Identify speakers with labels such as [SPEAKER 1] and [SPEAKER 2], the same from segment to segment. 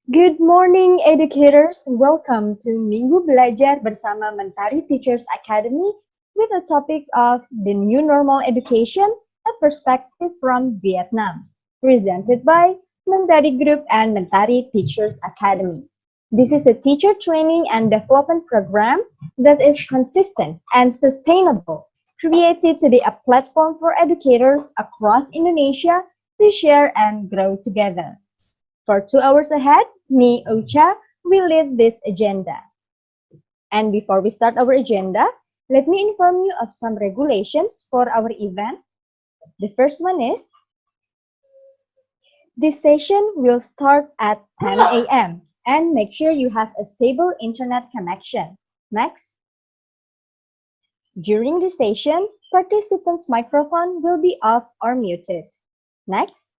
[SPEAKER 1] Good morning, educators. Welcome to Minggu Belajar bersama Mentari Teachers Academy with the topic of the new normal education, a perspective from Vietnam, presented by Mentari Group and Mentari Teachers Academy. This is a teacher training and development program that is consistent and sustainable, created to be a platform for educators across Indonesia to share and grow together. For 2 hours ahead, me, Ocha, will lead this agenda. And before we start our agenda, let me inform you of some regulations for our event. The first one is, this session will start at 10 a.m. and make sure you have a stable internet connection. Next, during the session, participants' microphone will be off or muted. Next,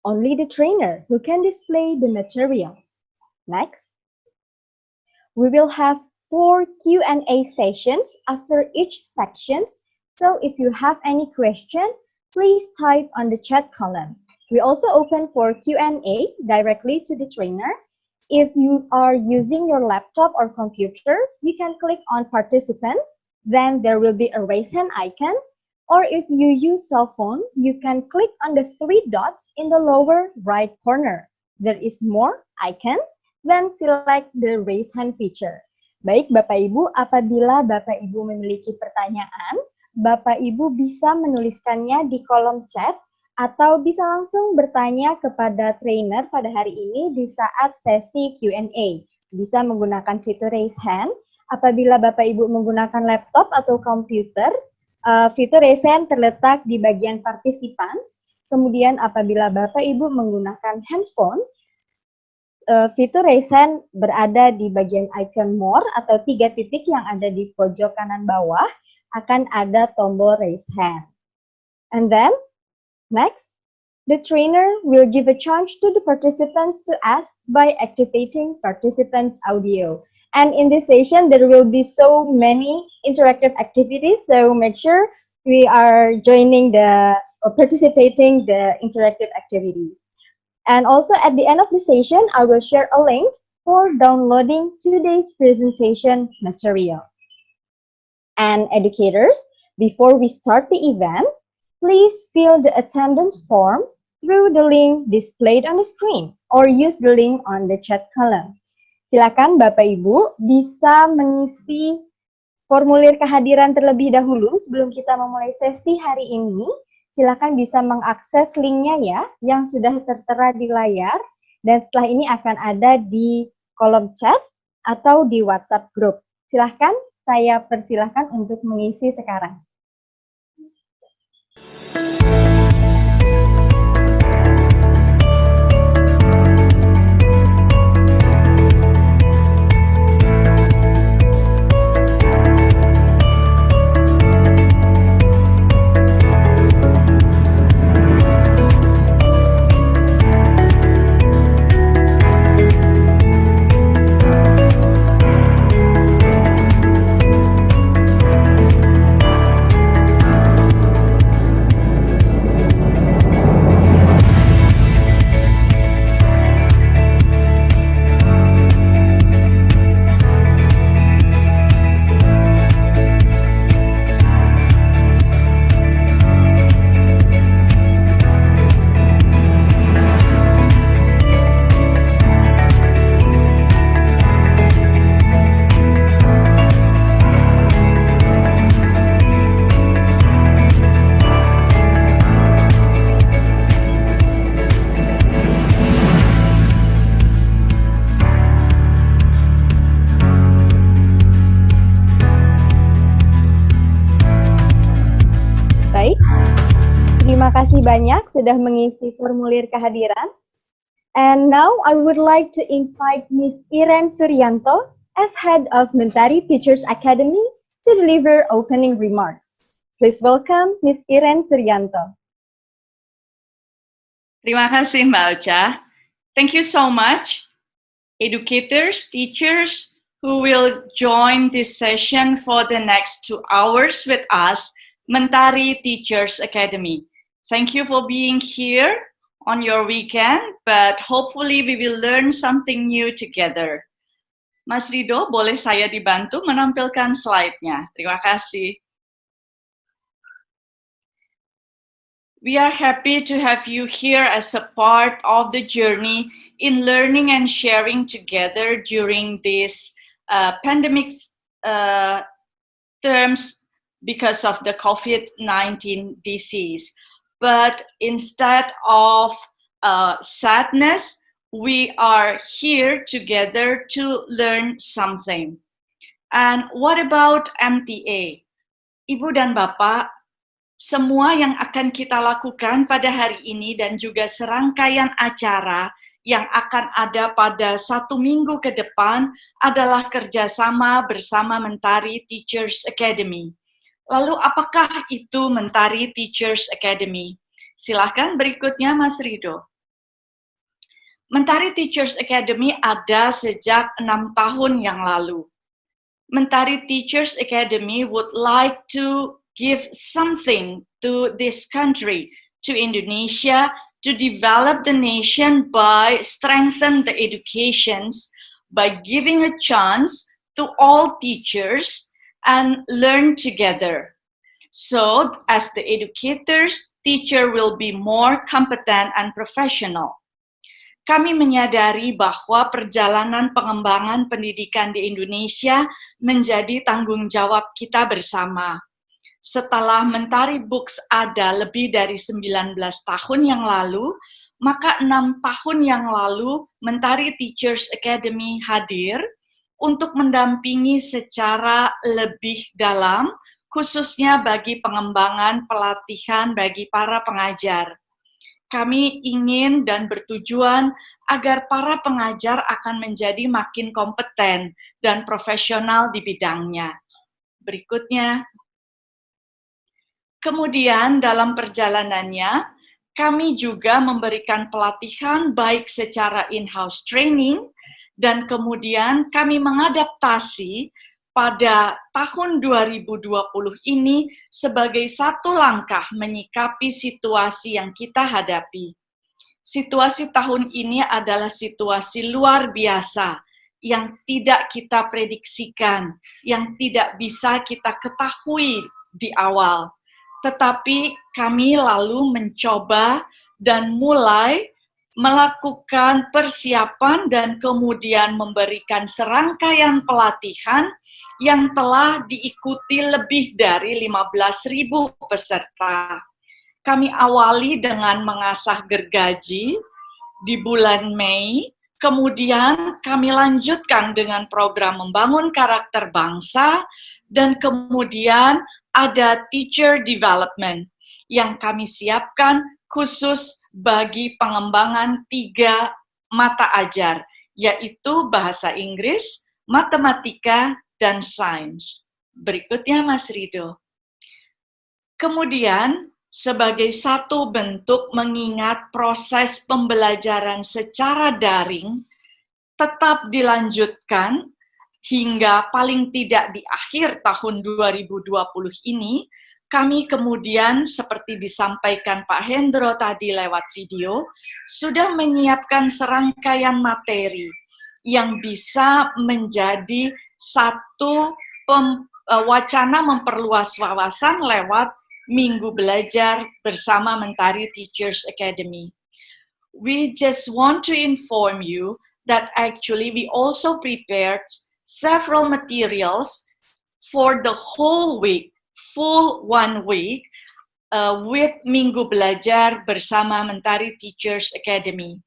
[SPEAKER 1] only the trainer who can display the materials. Next, we will have 4 Q&A sessions after each section. So if you have any question, please type on the chat column. We also open for Q&A directly to the trainer. If you are using your laptop or computer, you can click on participant. Then there will be a raise hand icon. Or if you use cell phone, you can click on the 3 dots in the lower right corner. There is more icon, then select the raise hand feature. Baik Bapak Ibu, apabila Bapak Ibu memiliki pertanyaan, Bapak Ibu bisa menuliskannya di kolom chat atau bisa langsung bertanya kepada trainer pada hari ini di saat sesi Q&A. Bisa menggunakan fitur raise hand. Apabila Bapak Ibu menggunakan laptop atau komputer, fitur raise hand terletak di bagian participants. Kemudian apabila Bapak Ibu menggunakan handphone, fitur raise hand berada di bagian icon more atau 3 titik yang ada di pojok kanan bawah, akan ada tombol raise hand. And then, next, the trainer will give a chance to the participants to ask by activating participants' audio. And in this session, there will be so many interactive activities, so make sure we are joining participating the interactive activity. And also at the end of the session, I will share a link for downloading today's presentation material. And educators, before we start the event, please fill the attendance form through the link displayed on the screen or use the link on the chat column. Silakan Bapak Ibu bisa mengisi formulir kehadiran terlebih dahulu sebelum kita memulai sesi hari ini. Silakan bisa mengakses linknya ya, yang sudah tertera di layar. Dan setelah ini akan ada di kolom chat atau di WhatsApp group. Silakan, saya persilahkan untuk mengisi sekarang. Terima kasih banyak sudah mengisi formulir kehadiran. And now I would like to invite Ms. Iren Suryanto as head of Mentari Teachers Academy to deliver opening remarks. Please welcome Ms. Iren Suryanto.
[SPEAKER 2] Terima kasih Mbak Ocha. Thank you so much, educators, teachers who will join this session for the next 2 hours with us, Mentari Teachers Academy. Thank you for being here on your weekend, but hopefully we will learn something new together. Mas Rido, boleh saya dibantu menampilkan slide-nya? Terima kasih. We are happy to have you here as a part of the journey in learning and sharing together during this pandemic terms because of the COVID-19 disease. But instead of sadness, we are here together to learn something. And what about MTA? Ibu dan Bapak, semua yang akan kita lakukan pada hari ini dan juga serangkaian acara yang akan ada pada 1 minggu ke depan adalah kerjasama bersama Mentari Teachers Academy. Lalu apakah itu Mentari Teachers Academy? Silahkan berikutnya Mas Rido. Mentari Teachers Academy ada sejak 6 tahun yang lalu. Mentari Teachers Academy would like to give something to this country, to Indonesia, to develop the nation by strengthen the educations, by giving a chance to all teachers and learn together. So, as the educators, teacher will be more competent and professional. Kami menyadari bahwa perjalanan pengembangan pendidikan di Indonesia menjadi tanggung jawab kita bersama. Setelah Mentari Books ada lebih dari 19 tahun yang lalu, maka 6 tahun yang lalu Mentari Teachers Academy hadir untuk mendampingi secara lebih dalam, khususnya bagi pengembangan pelatihan bagi para pengajar. Kami ingin dan bertujuan agar para pengajar akan menjadi makin kompeten dan profesional di bidangnya. Berikutnya. Kemudian dalam perjalanannya, kami juga memberikan pelatihan baik secara in-house training, dan kemudian kami mengadaptasi pada tahun 2020 ini sebagai satu langkah menyikapi situasi yang kita hadapi. Situasi tahun ini adalah situasi luar biasa, yang tidak kita prediksikan, yang tidak bisa kita ketahui di awal. Tetapi kami lalu mencoba dan mulai melakukan persiapan dan kemudian memberikan serangkaian pelatihan yang telah diikuti lebih dari 15.000 peserta. Kami awali dengan mengasah gergaji di bulan Mei, kemudian kami lanjutkan dengan program membangun karakter bangsa, dan kemudian ada teacher development yang kami siapkan khusus bagi pengembangan 3 mata ajar, yaitu bahasa Inggris, matematika, dan sains. Berikutnya Mas Rido. Kemudian, sebagai satu bentuk mengingat proses pembelajaran secara daring tetap dilanjutkan hingga paling tidak di akhir tahun 2020 ini, kami kemudian seperti disampaikan Pak Hendro tadi lewat video, sudah menyiapkan serangkaian materi yang bisa menjadi satu wacana memperluas wawasan lewat Minggu Belajar bersama Mentari Teachers Academy. We just want to inform you that actually we also prepared several materials for the whole week, full 1 week, with Minggu Belajar bersama Mentari Teachers Academy.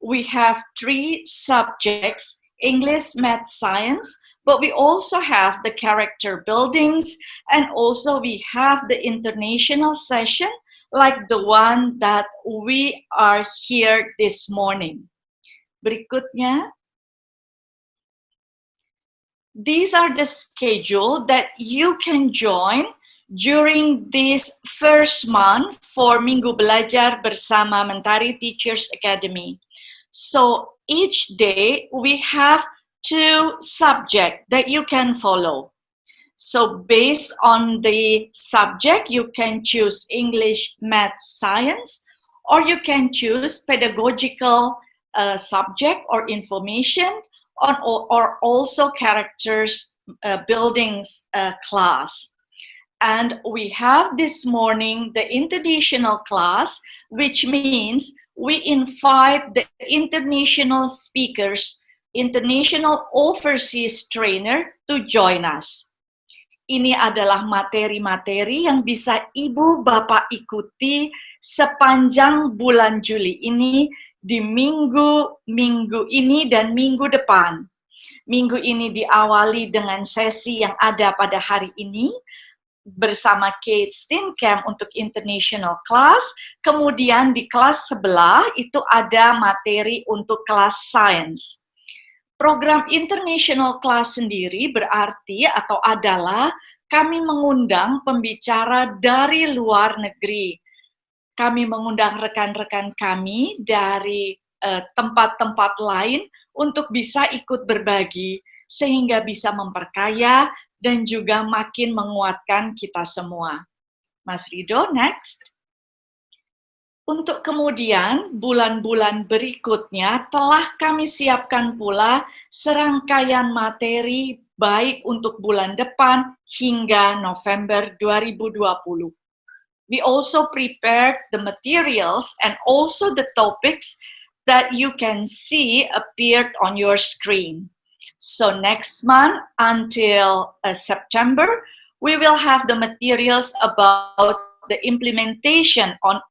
[SPEAKER 2] We have 3 subjects, English, Math, Science, but we also have the character buildings, and also we have the international session like the one that we are here this morning. Berikutnya. These are the schedule that you can join during this first month for Minggu Belajar bersama Mentari Teachers Academy. So each day we have 2 subjects that you can follow. So based on the subject, you can choose English, Math, Science, or you can choose pedagogical subject or information on, or also characters buildings class. And we have this morning the international class, which means we invite the international speakers, international overseas trainer to join us. Ini adalah materi-materi yang bisa Ibu Bapak ikuti sepanjang bulan Juli ini di minggu ini dan minggu depan. Minggu ini diawali dengan sesi yang ada pada hari ini bersama Kate Steenkamp untuk international class. Kemudian di kelas sebelah itu ada materi untuk kelas science. Program international class sendiri berarti atau adalah kami mengundang pembicara dari luar negeri. Kami mengundang rekan-rekan kami dari tempat-tempat lain untuk bisa ikut berbagi sehingga bisa memperkaya dan juga makin menguatkan kita semua. Mas Rido, next. Untuk kemudian bulan-bulan berikutnya telah kami siapkan pula serangkaian materi baik untuk bulan depan hingga November 2020. We also prepared the materials and also the topics that you can see appeared on your screen. So next month until September, we will have the materials about the implementation on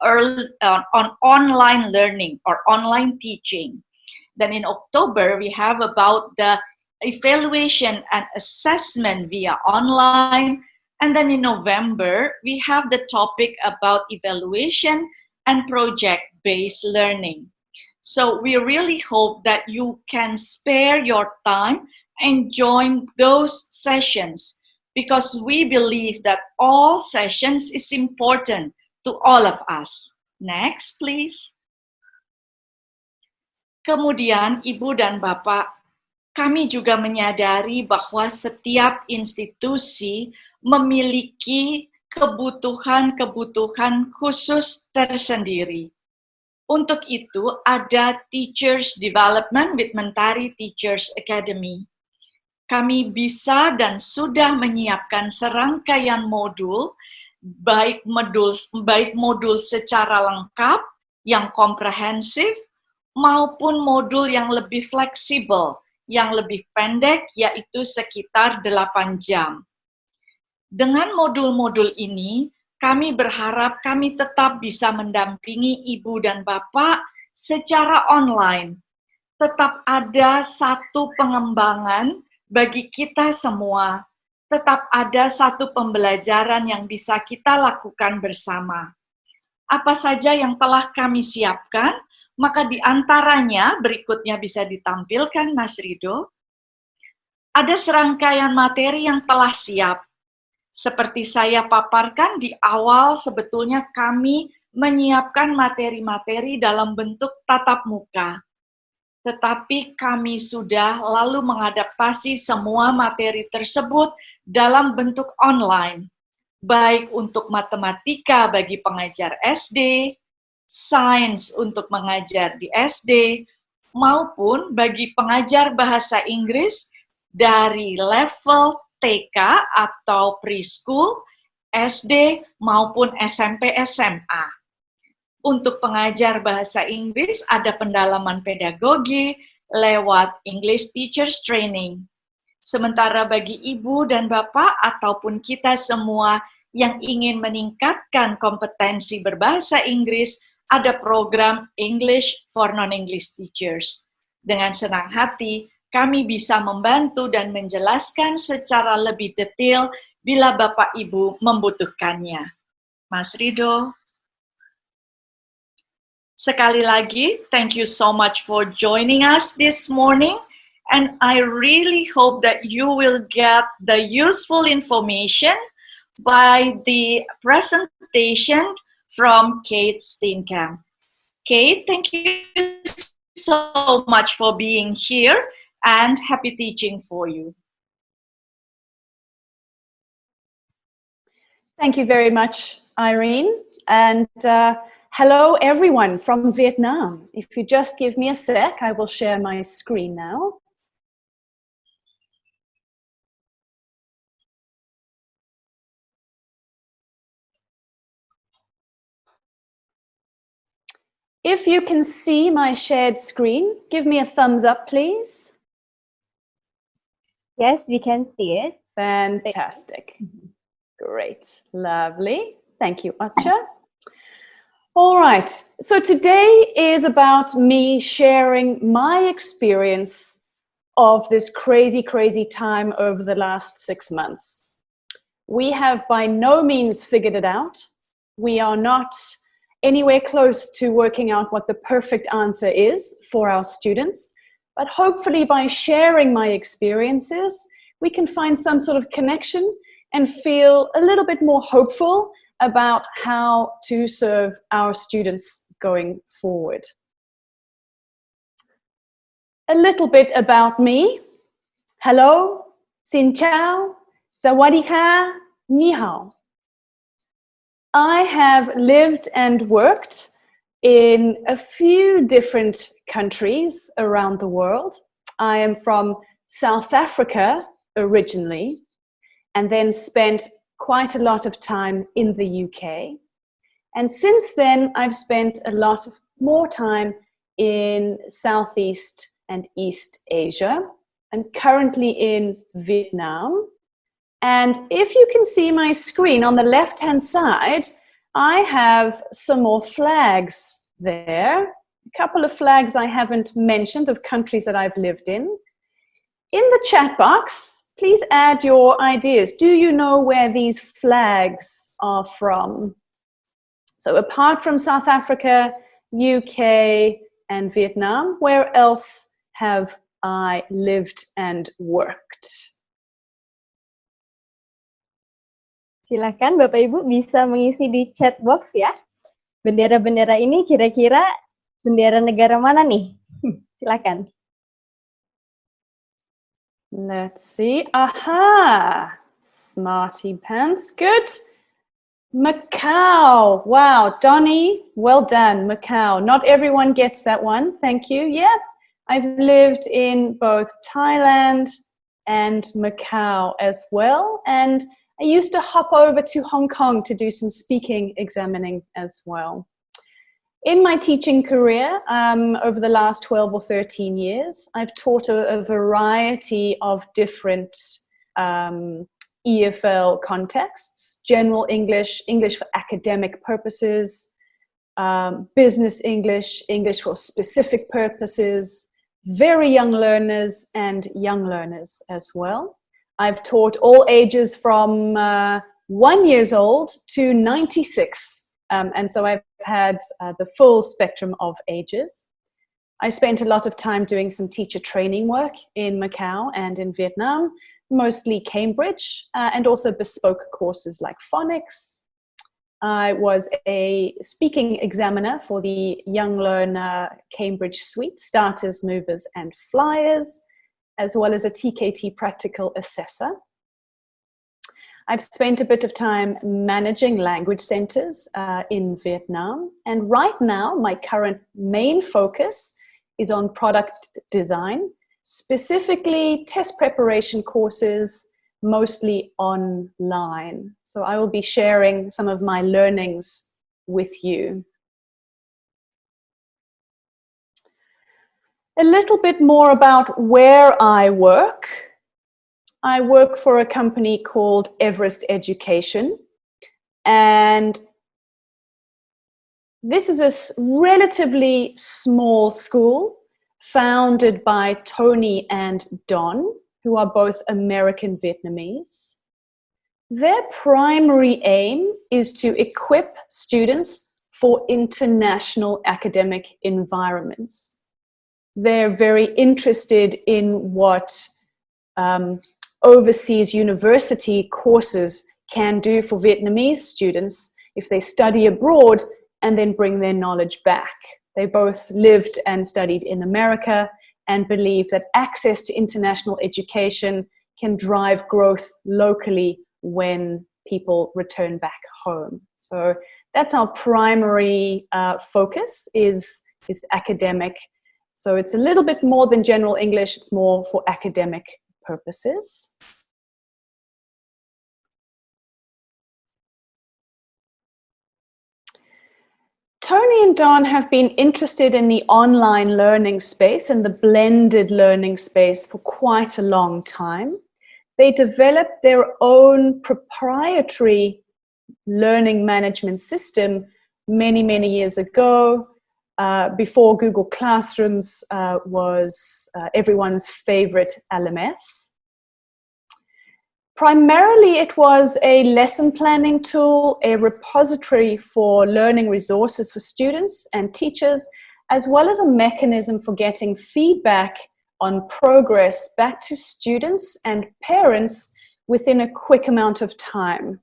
[SPEAKER 2] online learning or online teaching. Then in October, we have about the evaluation and assessment via online. And then in November, we have the topic about evaluation and project-based learning. So we really hope that you can spare your time and join those sessions, because we believe that all sessions is important to all of us. Next, please. Kemudian, Ibu dan Bapak, kami juga menyadari bahwa setiap institusi memiliki kebutuhan-kebutuhan khusus tersendiri. Untuk itu, ada Teachers Development with Mentari Teachers Academy. Kami bisa dan sudah menyiapkan serangkaian modul, baik modul secara lengkap, yang komprehensif, maupun modul yang lebih fleksibel, yang lebih pendek, yaitu sekitar 8 jam. Dengan modul-modul ini, kami berharap kami tetap bisa mendampingi Ibu dan Bapak secara online. Tetap ada satu pengembangan bagi kita semua, tetap ada satu pembelajaran yang bisa kita lakukan bersama. Apa saja yang telah kami siapkan, maka di antaranya berikutnya bisa ditampilkan, Mas Rido. Ada serangkaian materi yang telah siap. Seperti saya paparkan di awal, sebetulnya kami menyiapkan materi-materi dalam bentuk tatap muka. Tetapi kami sudah lalu mengadaptasi semua materi tersebut dalam bentuk online, baik untuk matematika bagi pengajar SD, sains untuk mengajar di SD, maupun bagi pengajar bahasa Inggris dari level TK atau preschool, SD, maupun SMP SMA. Untuk pengajar bahasa Inggris, ada pendalaman pedagogi lewat English Teachers Training. Sementara bagi Ibu dan Bapak ataupun kita semua yang ingin meningkatkan kompetensi berbahasa Inggris, ada program English for Non-English Teachers. Dengan senang hati, kami bisa membantu dan menjelaskan secara lebih detail bila Bapak Ibu membutuhkannya. Mas Rido. Sekali lagi, thank you so much for joining us this morning, and I really hope that you will get the useful information by the presentation from Kate Steenkamp. Kate, thank you so much for being here, and happy teaching for you.
[SPEAKER 3] Thank you very much, Irene, and Hello everyone from Vietnam. If you just give me a sec, I will share my screen now. If you can see my shared screen, give me a thumbs up, please.
[SPEAKER 1] Yes, we can see it.
[SPEAKER 3] Fantastic. Great. Lovely. Thank you, Acha. All right. So today is about me sharing my experience of this crazy, crazy time over the last 6 months. We have by no means figured it out. We are not anywhere close to working out what the perfect answer is for our students. But hopefully by sharing my experiences, we can find some sort of connection and feel a little bit more hopeful about how to serve our students going forward. A little bit about me. Hello, xin chào, sawadee ka, ni hao. I have lived and worked in a few different countries around the world. I am from South Africa originally, and then spent quite a lot of time in the UK. And since then, I've spent a lot more time in Southeast and East Asia. I'm currently in Vietnam. And if you can see my screen on the left-hand side, I have some more flags there. A couple of flags I haven't mentioned of countries that I've lived in. In the chat box, please add your ideas. Do you know where these flags are from? So apart from South Africa, UK, and Vietnam, where else have I lived and worked?
[SPEAKER 1] Silakan Bapak Ibu bisa mengisi di chat box ya. Bendera-bendera ini kira-kira bendera negara mana nih? Silakan.
[SPEAKER 3] Let's see. Aha! Smarty pants. Good. Macau. Wow. Donnie, well done. Macau. Not everyone gets that one. Thank you. Yeah. I've lived in both Thailand and Macau as well. And I used to hop over to Hong Kong to do some speaking examining as well. In my teaching career, over the last 12 or 13 years, I've taught a variety of different EFL contexts: general English, English for academic purposes, business English, English for specific purposes, very young learners and young learners as well. I've taught all ages from 1 year old to 96. And so I've had the full spectrum of ages. I spent a lot of time doing some teacher training work in Macau and in Vietnam, mostly Cambridge, and also bespoke courses like phonics. I was a speaking examiner for the Young Learner Cambridge Suite, Starters, Movers, and Flyers, as well as a TKT practical assessor. I've spent a bit of time managing language centers in Vietnam. And right now, my current main focus is on product design, specifically test preparation courses, mostly online. So I will be sharing some of my learnings with you. A little bit more about where I work. I work for a company called Everest Education, and this is a relatively small school founded by Tony and Don, who are both American Vietnamese. Their primary aim is to equip students for international academic environments. They're very interested in what overseas university courses can do for Vietnamese students if they study abroad and then bring their knowledge back. They both lived and studied in America and believe that access to international education can drive growth locally when people return back home. So That's our primary focus is academic. So it's a little bit more than general English, it's more for academic purposes. Tony and Don have been interested in the online learning space and the blended learning space for quite a long time. They developed their own proprietary learning management system many, many years ago, before Google Classrooms was everyone's favorite LMS. Primarily, it was a lesson planning tool, a repository for learning resources for students and teachers, as well as a mechanism for getting feedback on progress back to students and parents within a quick amount of time.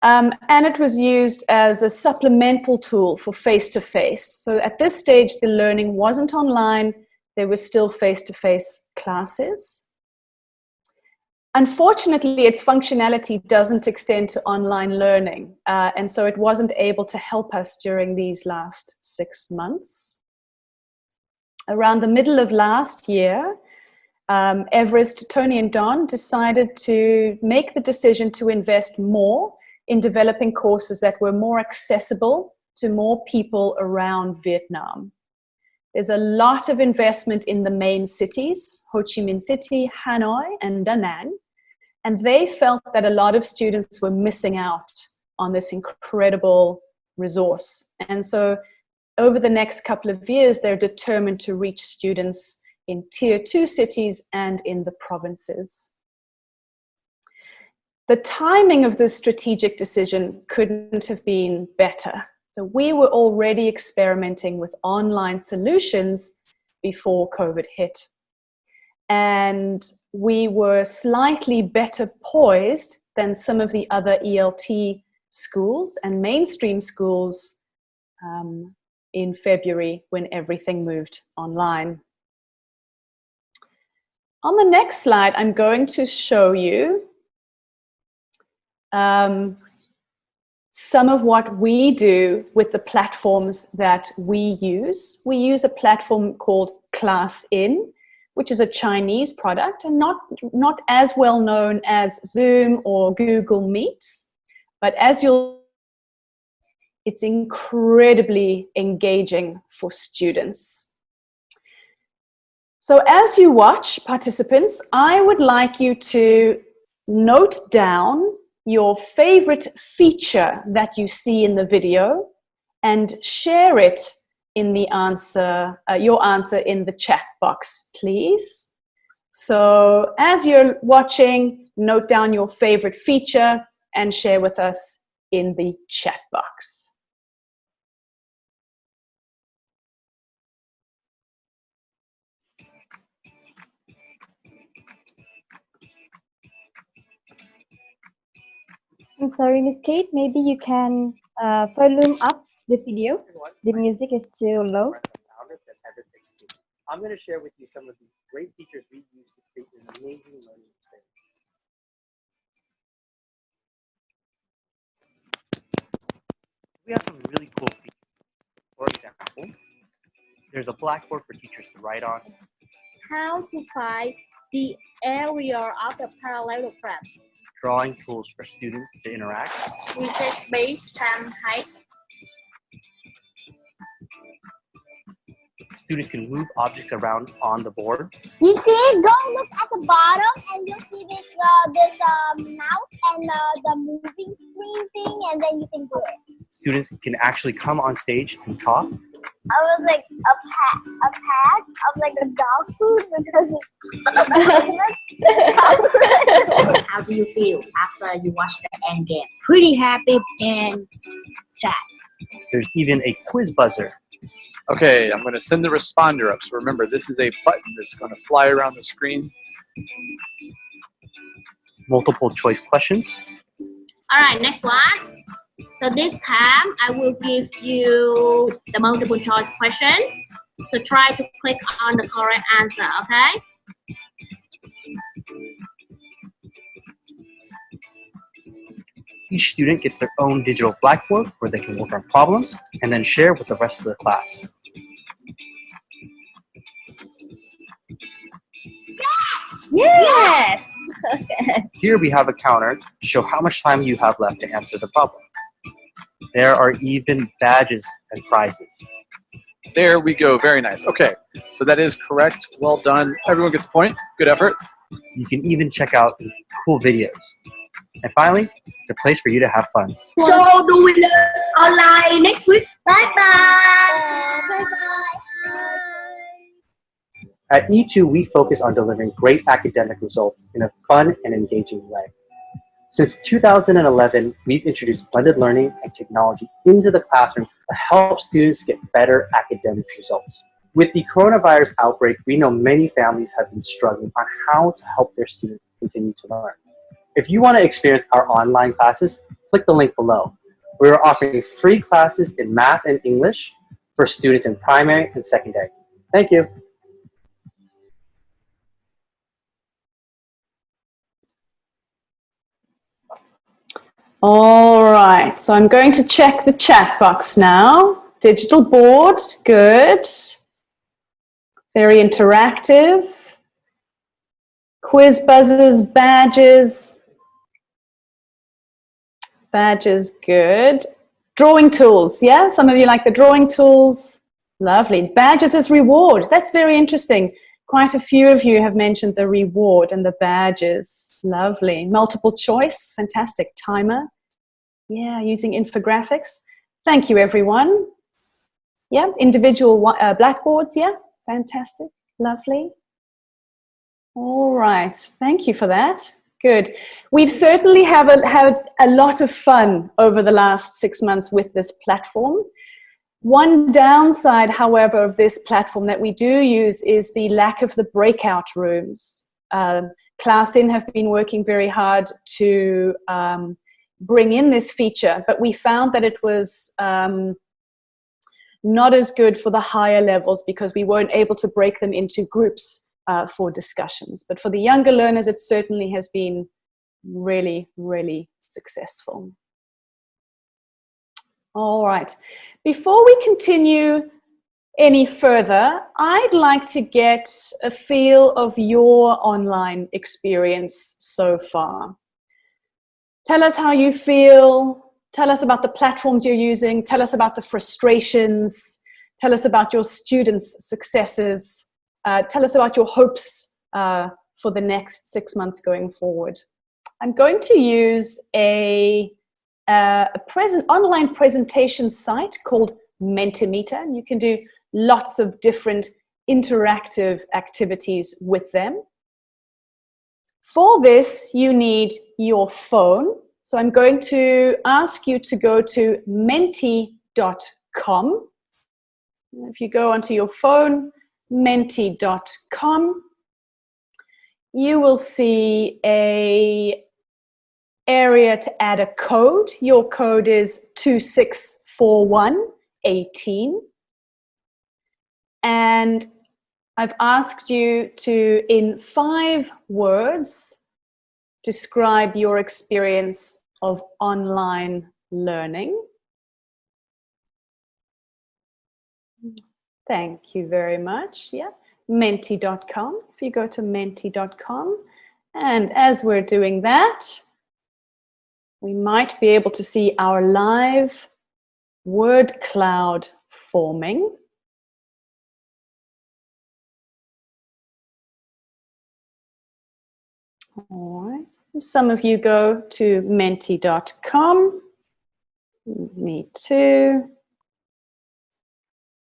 [SPEAKER 3] And it was used as a supplemental tool for face-to-face. So at this stage, the learning wasn't online, there were still face-to-face classes. Unfortunately, its functionality doesn't extend to online learning, and so it wasn't able to help us during these last 6 months. Around the middle of last year, Everest, Tony and Don decided to make the decision to invest more in developing courses that were more accessible to more people around Vietnam. There's a lot of investment in the main cities, Ho Chi Minh City, Hanoi, and Da Nang, and they felt that a lot of students were missing out on this incredible resource. And so over the next couple of years, they're determined to reach students in Tier 2 cities and in the provinces. The timing of this strategic decision couldn't have been better. So we were already experimenting with online solutions before COVID hit. And we were slightly better poised than some of the other ELT schools and mainstream schools in February when everything moved online. On the next slide, I'm going to show you some of what we do with the platforms that we use. We use a platform called ClassIn, which is a Chinese product and not as well known as Zoom or Google Meets, but it's incredibly engaging for students. So as you watch, participants, I would like you to note down your favorite feature that you see in the video and share it in the answer, your answer in the chat box, please. So as you're watching, note down your favorite feature and share with us in the chat box.
[SPEAKER 1] I'm sorry, Miss Kate, maybe you can volume up the video. The music is too low.
[SPEAKER 4] I'm going to share with you some of the great features we use to create an amazing learning experience. We have some really cool features. For example, there's a blackboard for teachers to write on.
[SPEAKER 5] How to find the area of the parallelogram.
[SPEAKER 4] Drawing tools for students to interact.
[SPEAKER 5] Research-based time height.
[SPEAKER 4] Students can move objects around on the board.
[SPEAKER 6] You see, go look at the bottom and you'll see this mouse and the moving screen thing, and then you can do it.
[SPEAKER 4] Students can actually come on stage and talk.
[SPEAKER 6] I was like a pack of like a dog food because it's
[SPEAKER 5] How do you feel after you watch the end game? Pretty happy and sad.
[SPEAKER 4] There's even a quiz buzzer.
[SPEAKER 7] Okay, I'm going to send the responder up. So remember, this is a button that's going to fly around the screen.
[SPEAKER 4] Multiple choice questions.
[SPEAKER 5] All right, next one. So this time I will give you the multiple choice question. So try to click on the correct answer, okay?
[SPEAKER 4] Each student gets their own digital blackboard where they can work on problems and then share with the rest of the class.
[SPEAKER 6] Yes.
[SPEAKER 4] Here we have a counter to show how much time you have left to answer the problem. There are even badges and prizes.
[SPEAKER 7] There we go. Very nice. Okay, so that is correct. Well done. Everyone gets a point. Good effort.
[SPEAKER 4] You can even check out cool videos. And finally, it's a place for you to have fun.
[SPEAKER 5] So do we learn online next week?
[SPEAKER 6] Bye bye. Bye bye.
[SPEAKER 4] At E2, we focus on delivering great academic results in a fun and engaging way. Since 2011, we've introduced blended learning and technology into the classroom to help students get better academic results. With the coronavirus outbreak, we know many families have been struggling on how to help their students continue to learn. If you want to experience our online classes, click the link below. We are offering free classes in math and English for students in primary and secondary. Thank you.
[SPEAKER 3] All right, so I'm going to check the chat box now. Digital board, good. Very interactive. Quiz buzzers, badges. Badges, good. Drawing tools, yeah? Some of you like the drawing tools. Lovely. Badges as reward. That's very interesting. Quite a few of you have mentioned the reward and the badges. Lovely. Multiple choice, fantastic. Timer. Yeah, using infographics. Thank you, everyone. Yeah, individual blackboards, yeah, fantastic. Lovely. All right, thank you for that. Good. We've certainly had a lot of fun over the last 6 months with this platform. One downside, however, of this platform that we do use is the lack of the breakout rooms. ClassIn have been working very hard to bring in this feature, but we found that it was not as good for the higher levels because we weren't able to break them into groups for discussions. But for the younger learners, it certainly has been really, really successful. All right. Before we continue any further, I'd like to get a feel of your online experience so far. Tell us how you feel. Tell us about the platforms you're using. Tell us about the frustrations. Tell us about your students' successes. Tell us about your hopes for the next 6 months going forward. I'm going to use a online presentation site called Mentimeter, and you can do lots of different interactive activities with them. For this, you need your phone. So I'm going to ask you to go to menti.com. If you go onto your phone, menti.com, you will see a area to add a code. Your code is 264118. And I've asked you to, in 5 words, describe your experience of online learning. Thank you very much. Yeah, menti.com. If you go to menti.com, and as we're doing that, we might be able to see our live word cloud forming. All right. Some of you go to menti.com. Me too.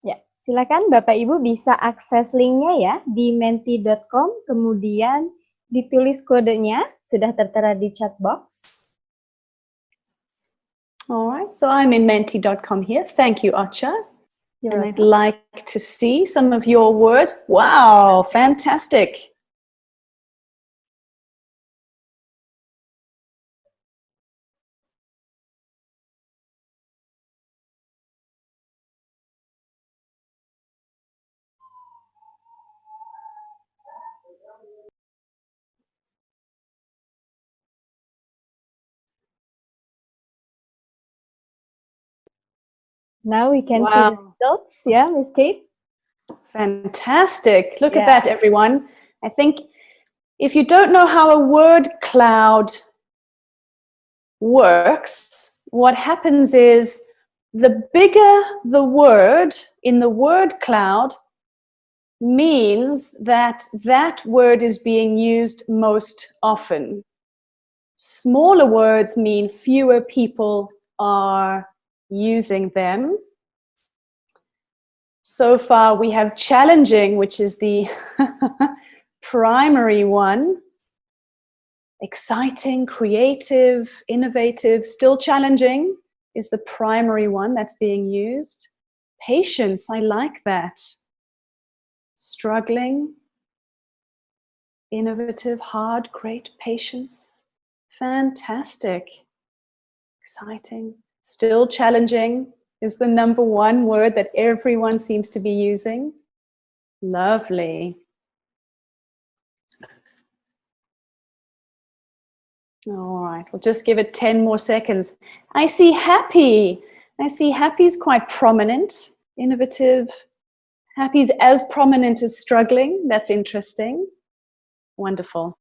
[SPEAKER 1] Ya, silakan Bapak Ibu bisa akses linknya ya di menti.com, kemudian ditulis kodenya, sudah tertera di chat box.
[SPEAKER 3] All right, so I'm in menti.com here. Thank you, Acha. And I'd like to see some of your words. Wow, fantastic.
[SPEAKER 1] Now we can see
[SPEAKER 3] Wow.
[SPEAKER 1] the results. Yeah, Miss Kate?
[SPEAKER 3] Fantastic. Look at
[SPEAKER 1] Yeah.
[SPEAKER 3] that, everyone. I think if you don't know how a word cloud works, what happens is the bigger the word in the word cloud means that that word is being used most often. Smaller words mean fewer people are using them. So far we have challenging, which is the primary one. Exciting, creative, innovative, still challenging is the primary one that's being used. Patience, I like that. Struggling, innovative, hard, great, patience. Fantastic. Exciting. Still challenging is the number one word that everyone seems to be using. Lovely. All right, we'll just give it 10 more seconds. I see happy. I see happy's quite prominent, innovative. Happy's as prominent as struggling. That's interesting. Wonderful.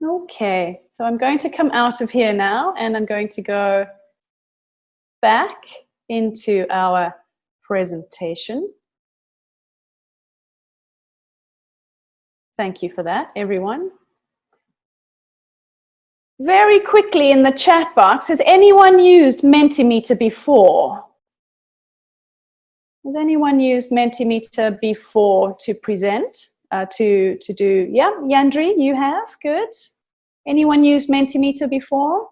[SPEAKER 3] Okay, so I'm going to come out of here now and I'm going to go back into our presentation. Thank you for that, everyone. Very quickly in the chat box, has anyone used Mentimeter before? Has anyone used Mentimeter before to present? To do, yeah, Yandri, you have, good. Anyone used Mentimeter before?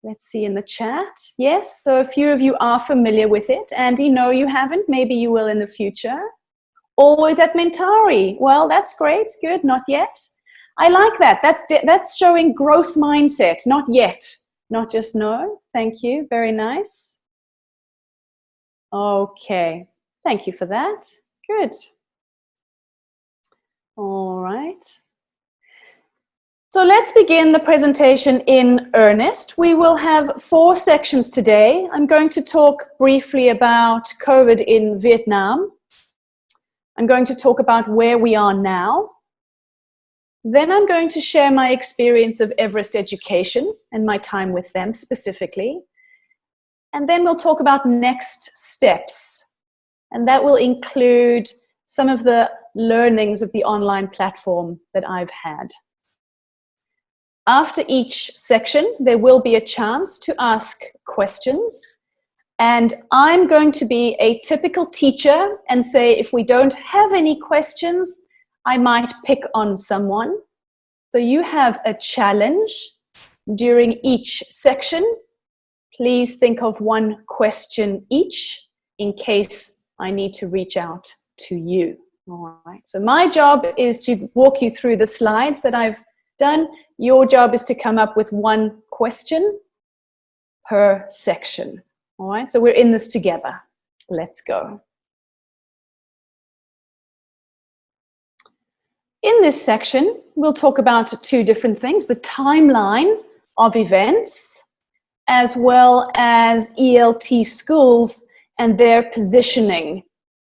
[SPEAKER 3] Let's see in the chat. Yes, so a few of you are familiar with it. Andy, no, you haven't. Maybe you will in the future. Always at Mentari. Well, that's great, good, not yet. I like that. That's showing growth mindset, not yet, not just no. Thank you, very nice. Okay, thank you for that. Good. All right. So let's begin the presentation in earnest. We will have 4 sections today. I'm going to talk briefly about COVID in Vietnam. I'm going to talk about where we are now. Then I'm going to share my experience of Everest Education and my time with them specifically. And then we'll talk about next steps. And that will include some of the learnings of the online platform that I've had. After each section, there will be a chance to ask questions. And I'm going to be a typical teacher and say, if we don't have any questions, I might pick on someone. So you have a challenge during each section. Please think of 1 question each in case I need to reach out to you. All right. So my job is to walk you through the slides that I've done. Your job is to come up with 1 question per section. All right. So we're in this together. Let's go. In this section, we'll talk about 2 different things, the timeline of events, as well as ELT schools and their positioning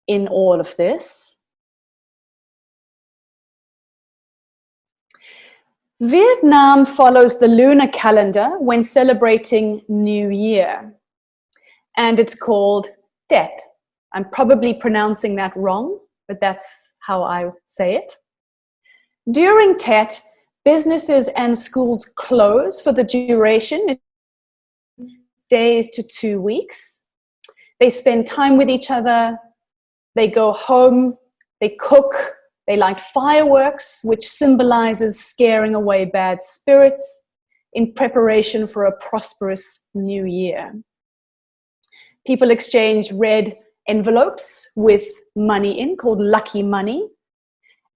[SPEAKER 3] in all of this. Vietnam follows the lunar calendar when celebrating New Year, and it's called Tet. I'm probably pronouncing that wrong, but that's how I say it. During Tet, businesses and schools close for the duration, days to 2 weeks. They spend time with each other, they go home, they cook, they light fireworks, which symbolizes scaring away bad spirits in preparation for a prosperous new year. People exchange red envelopes with money in, called lucky money.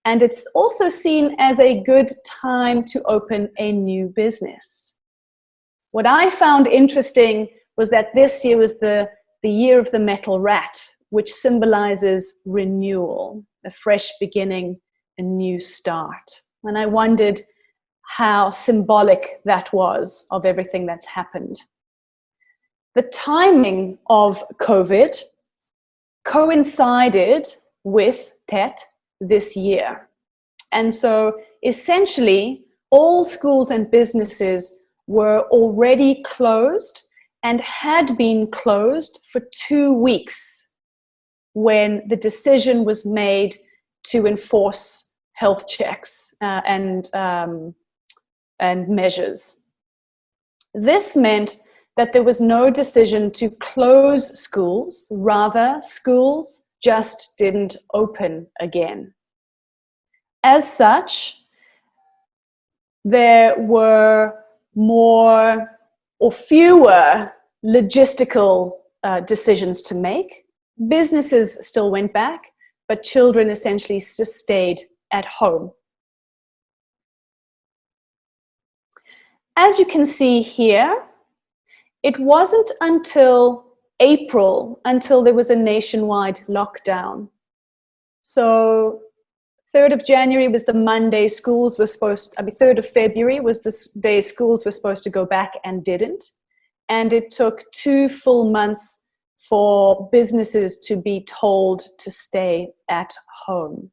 [SPEAKER 3] And it's also seen as a good time to open a new business. What I found interesting was that this year was the year of the metal rat, which symbolizes renewal, a fresh beginning, a new start. And I wondered how symbolic that was of everything that's happened. the timing of COVID coincided with Tet this year. And so essentially, all schools and businesses were already closed and had been closed for 2 weeks when the decision was made to enforce health checks and measures. This meant that there was no decision to close schools, rather, schools just didn't open again. As such, there were more or fewer logistical decisions to make. Businesses still went back, but children essentially just stayed at home. As you can see here, it wasn't until April until there was a nationwide lockdown. So 3rd of January was the Monday schools were 3rd of February was the day schools were supposed to go back and didn't. And it took 2 full months for businesses to be told to stay at home.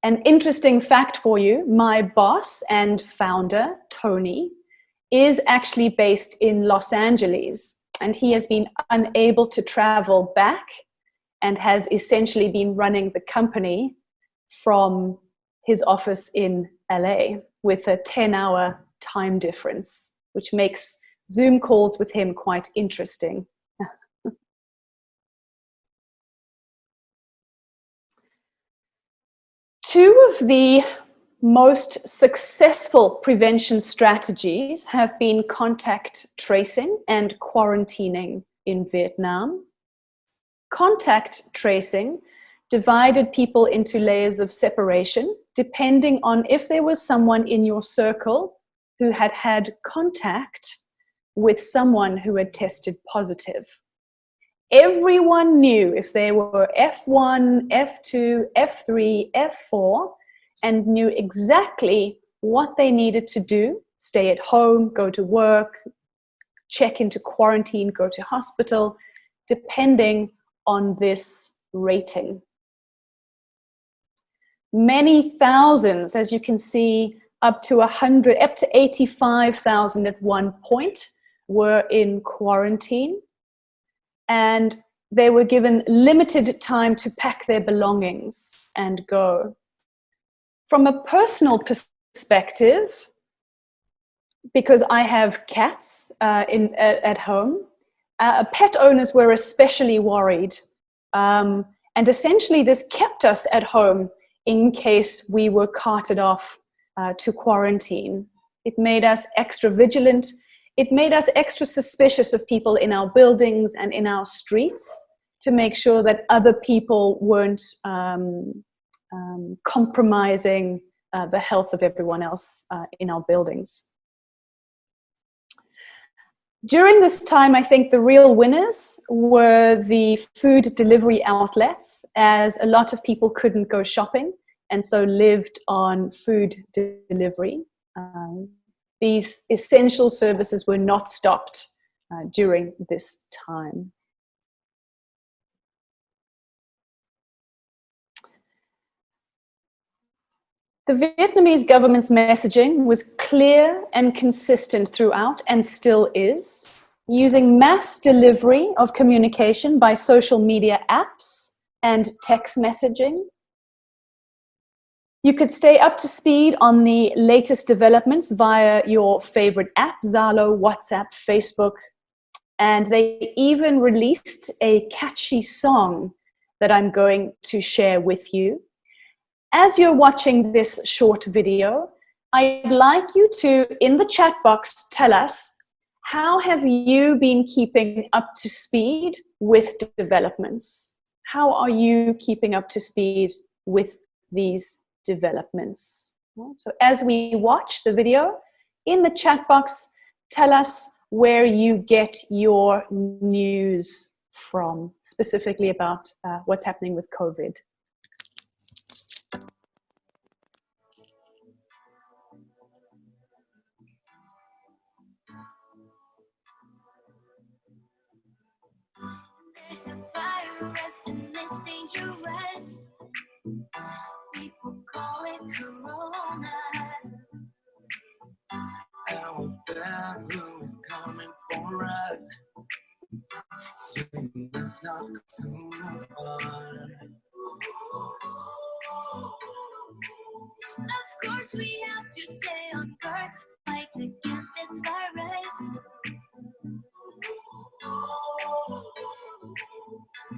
[SPEAKER 3] An interesting fact for you, my boss and founder, Tony, is actually based in Los Angeles, and he has been unable to travel back and has essentially been running the company from his office in LA with a 10-hour time difference, which makes Zoom calls with him quite interesting. Two of the most successful prevention strategies have been contact tracing and quarantining in Vietnam. Contact tracing divided people into layers of separation, depending on if there was someone in your circle who had had contact with someone who had tested positive. Everyone knew if they were F1, F2, F3, F4, and knew exactly what they needed to do: stay at home, go to work, check into quarantine, go to hospital, depending on this rating. Many thousands, as you can see, up to 85,000 at one point were in quarantine, and they were given limited time to pack their belongings and go. From a personal perspective, because I have cats at home, pet owners were especially worried. And essentially this kept us at home in case we were carted off to quarantine. It made us extra vigilant. It made us extra suspicious of people in our buildings and in our streets to make sure that other people weren't compromising the health of everyone else in our buildings. During this time, I think the real winners were the food delivery outlets, as a lot of people couldn't go shopping and so lived on food delivery. These essential services were not stopped during this time. The Vietnamese government's messaging was clear and consistent throughout, and still is, using mass delivery of communication by social media apps and text messaging. You could stay up to speed on the latest developments via your favorite app, Zalo, WhatsApp, Facebook, and they even released a catchy song that I'm going to share with you. As you're watching this short video, I'd like you to, in the chat box, tell us, how have you been keeping up to speed with developments? How are you keeping up to speed with these developments? So as we watch the video, in the chat box, tell us where you get your news from, specifically about what's happening with COVID.
[SPEAKER 8] There's a virus and it's dangerous. People call it corona. Our bad blue is coming for us. You must not go too far. Of course we have to stay on guard, fight against this virus.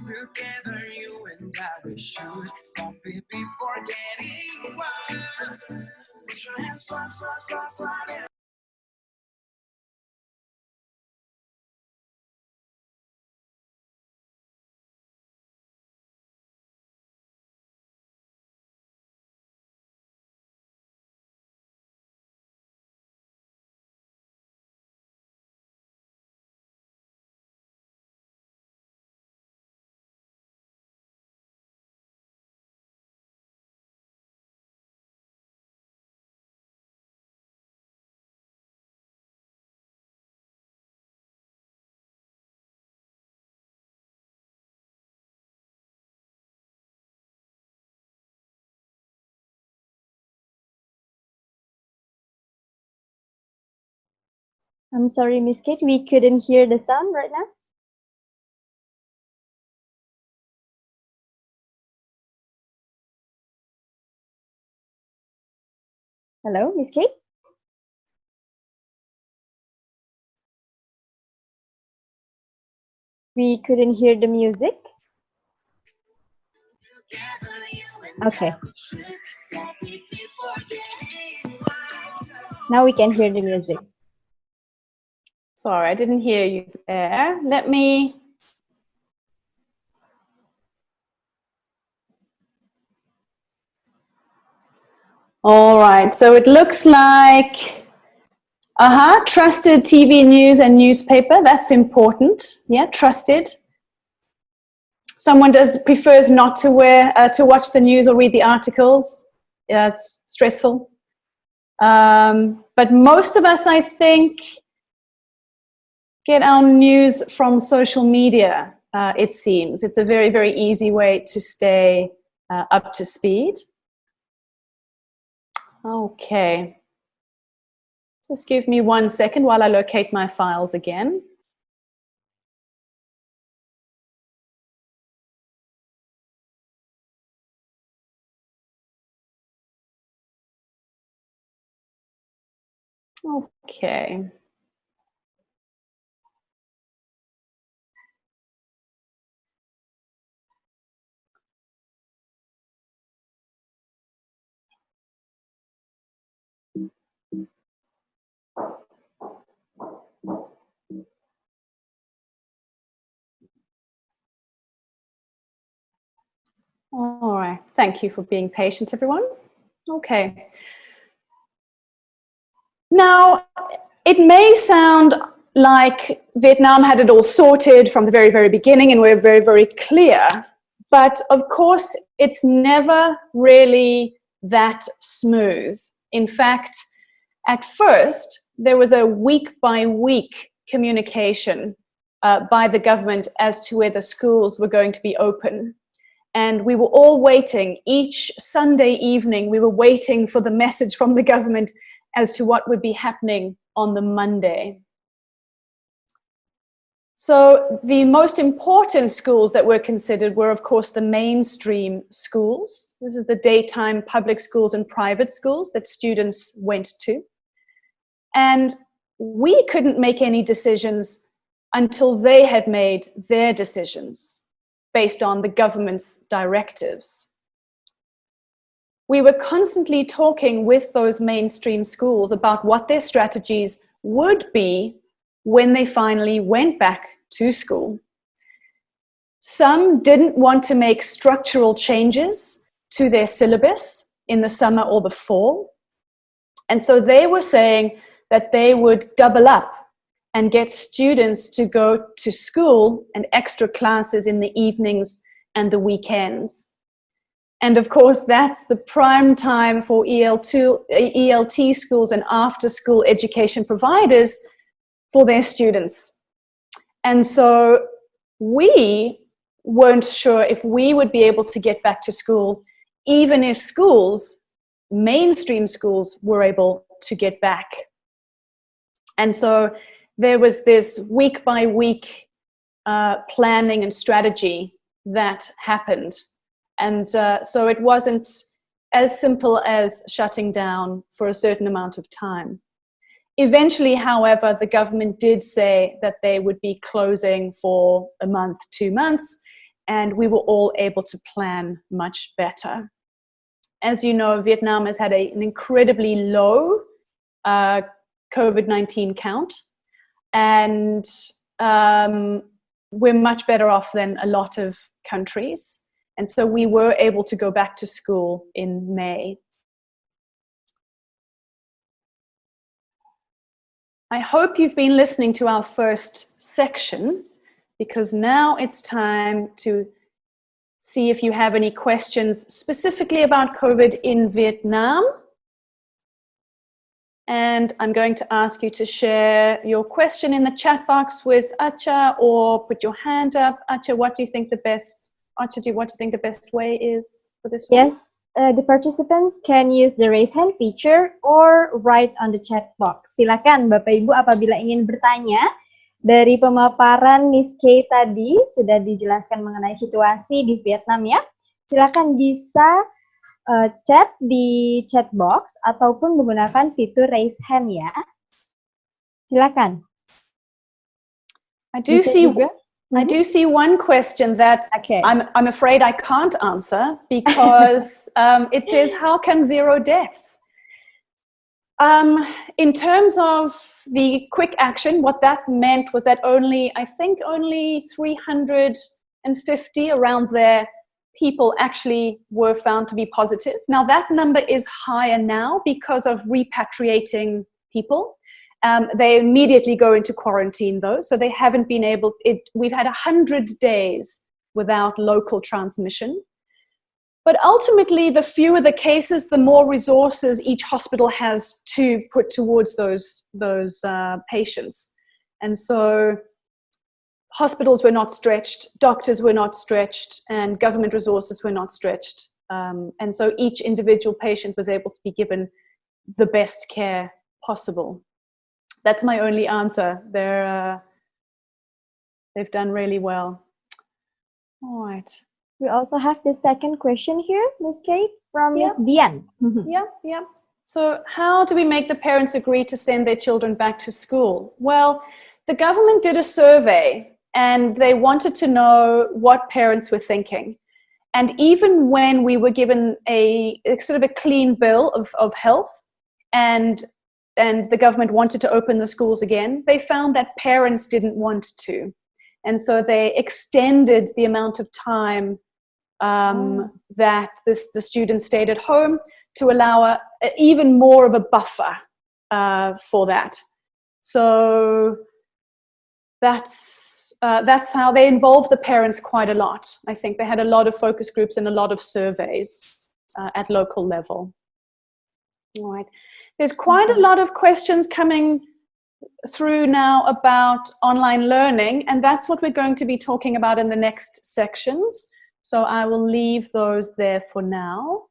[SPEAKER 8] Together you and I, we should stop it before getting worse. Put your hands swat, swat, swat, swat.
[SPEAKER 1] I'm sorry, Miss Kate, we couldn't hear the sound right now. Hello, Miss Kate? We couldn't hear the music. Okay. Now we can hear the music.
[SPEAKER 3] Sorry, I didn't hear you there. Let me... All right, so it looks like, trusted TV news and newspaper, that's important. Yeah, trusted. Someone prefers not to watch the news or read the articles. Yeah, it's stressful. But most of us, I think, get our news from social media, it seems. It's a very, very easy way to stay up to speed. Okay. Just give me 1 second while I locate my files again. Okay. All right. Thank you for being patient, everyone. Okay. Now, it may sound like Vietnam had it all sorted from the very, very beginning and we're very, very clear. But of course, it's never really that smooth. In fact, at first, there was a week-by-week communication by the government as to where the schools were going to be open. And we were all waiting. Each Sunday evening, we were waiting for the message from the government as to what would be happening on the Monday. So the most important schools that were considered were, of course, the mainstream schools. This is the daytime public schools and private schools that students went to. And we couldn't make any decisions until they had made their decisions based on the government's directives. We were constantly talking with those mainstream schools about what their strategies would be when they finally went back to school. Some didn't want to make structural changes to their syllabus in the summer or the fall. And so they were saying that they would double up and get students to go to school and extra classes in the evenings and the weekends. And of course, that's the prime time for ELT schools and after-school education providers for their students. And so we weren't sure if we would be able to get back to school, even if schools, mainstream schools, were able to get back. And so there was this week by week planning and strategy that happened. And so it wasn't as simple as shutting down for a certain amount of time. Eventually, however, the government did say that they would be closing for a month, 2 months, and we were all able to plan much better. As you know, Vietnam has had an incredibly low COVID-19 count, and we're much better off than a lot of countries. And so we were able to go back to school in May. I hope you've been listening to our first section, because now it's time to see if you have any questions specifically about COVID in Vietnam. And I'm going to ask you to share your question in the chat box with Acha, or put your hand up. Acha, what do you think the best way is for this one?
[SPEAKER 1] Yes, the participants can use the raise hand feature or write on the chat box. Silakan Bapak Ibu apabila ingin bertanya. Dari pemaparan Miss Kay tadi sudah dijelaskan mengenai situasi di Vietnam ya. Silakan bisa chat di chat box ataupun menggunakan fitur raise hand ya. Silakan.
[SPEAKER 3] I do see one question that I'm afraid I can't answer, because it says, how come 0 deaths? In terms of the quick action, what that meant was that only 350 around there people actually were found to be positive. Now that number is higher now because of repatriating people. They immediately go into quarantine though, so they haven't been able, we've had 100 days without local transmission. But ultimately, the fewer the cases, the more resources each hospital has to put towards those patients. And so hospitals were not stretched, doctors were not stretched, and government resources were not stretched. And so each individual patient was able to be given the best care possible. That's my only answer. They've done really well. All right.
[SPEAKER 1] We also have the second question here, Ms. Kate, from Ms. Dian.
[SPEAKER 3] Yeah. So how do we make the parents agree to send their children back to school? Well, the government did a survey and they wanted to know what parents were thinking. And even when we were given a sort of a clean bill of health and the government wanted to open the schools again, they found that parents didn't want to. And so they extended the amount of time that the students stayed at home to allow even more of a buffer for that. So that's how they involved the parents quite a lot. I think they had a lot of focus groups and a lot of surveys at local level. All right. There's quite a lot of questions coming through now about online learning, and that's what we're going to be talking about in the next sections. So I will leave those there for now.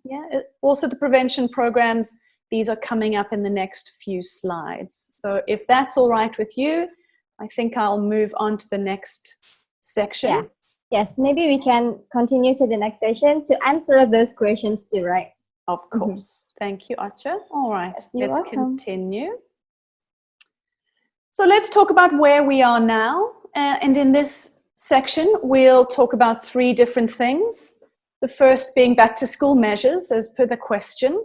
[SPEAKER 3] Yeah. Also the prevention programs, these are coming up in the next few slides. So if that's all right with you, I think I'll move on to the next section.
[SPEAKER 1] Yeah. Yes, maybe we can continue to the next session to answer those questions too, right?
[SPEAKER 3] Of course. Thank you, Acha. All right,
[SPEAKER 1] You're
[SPEAKER 3] let's
[SPEAKER 1] welcome.
[SPEAKER 3] continue. So let's talk about where we are now. And in this section, we'll talk about 3 different things. The first being back to school measures, as per the question.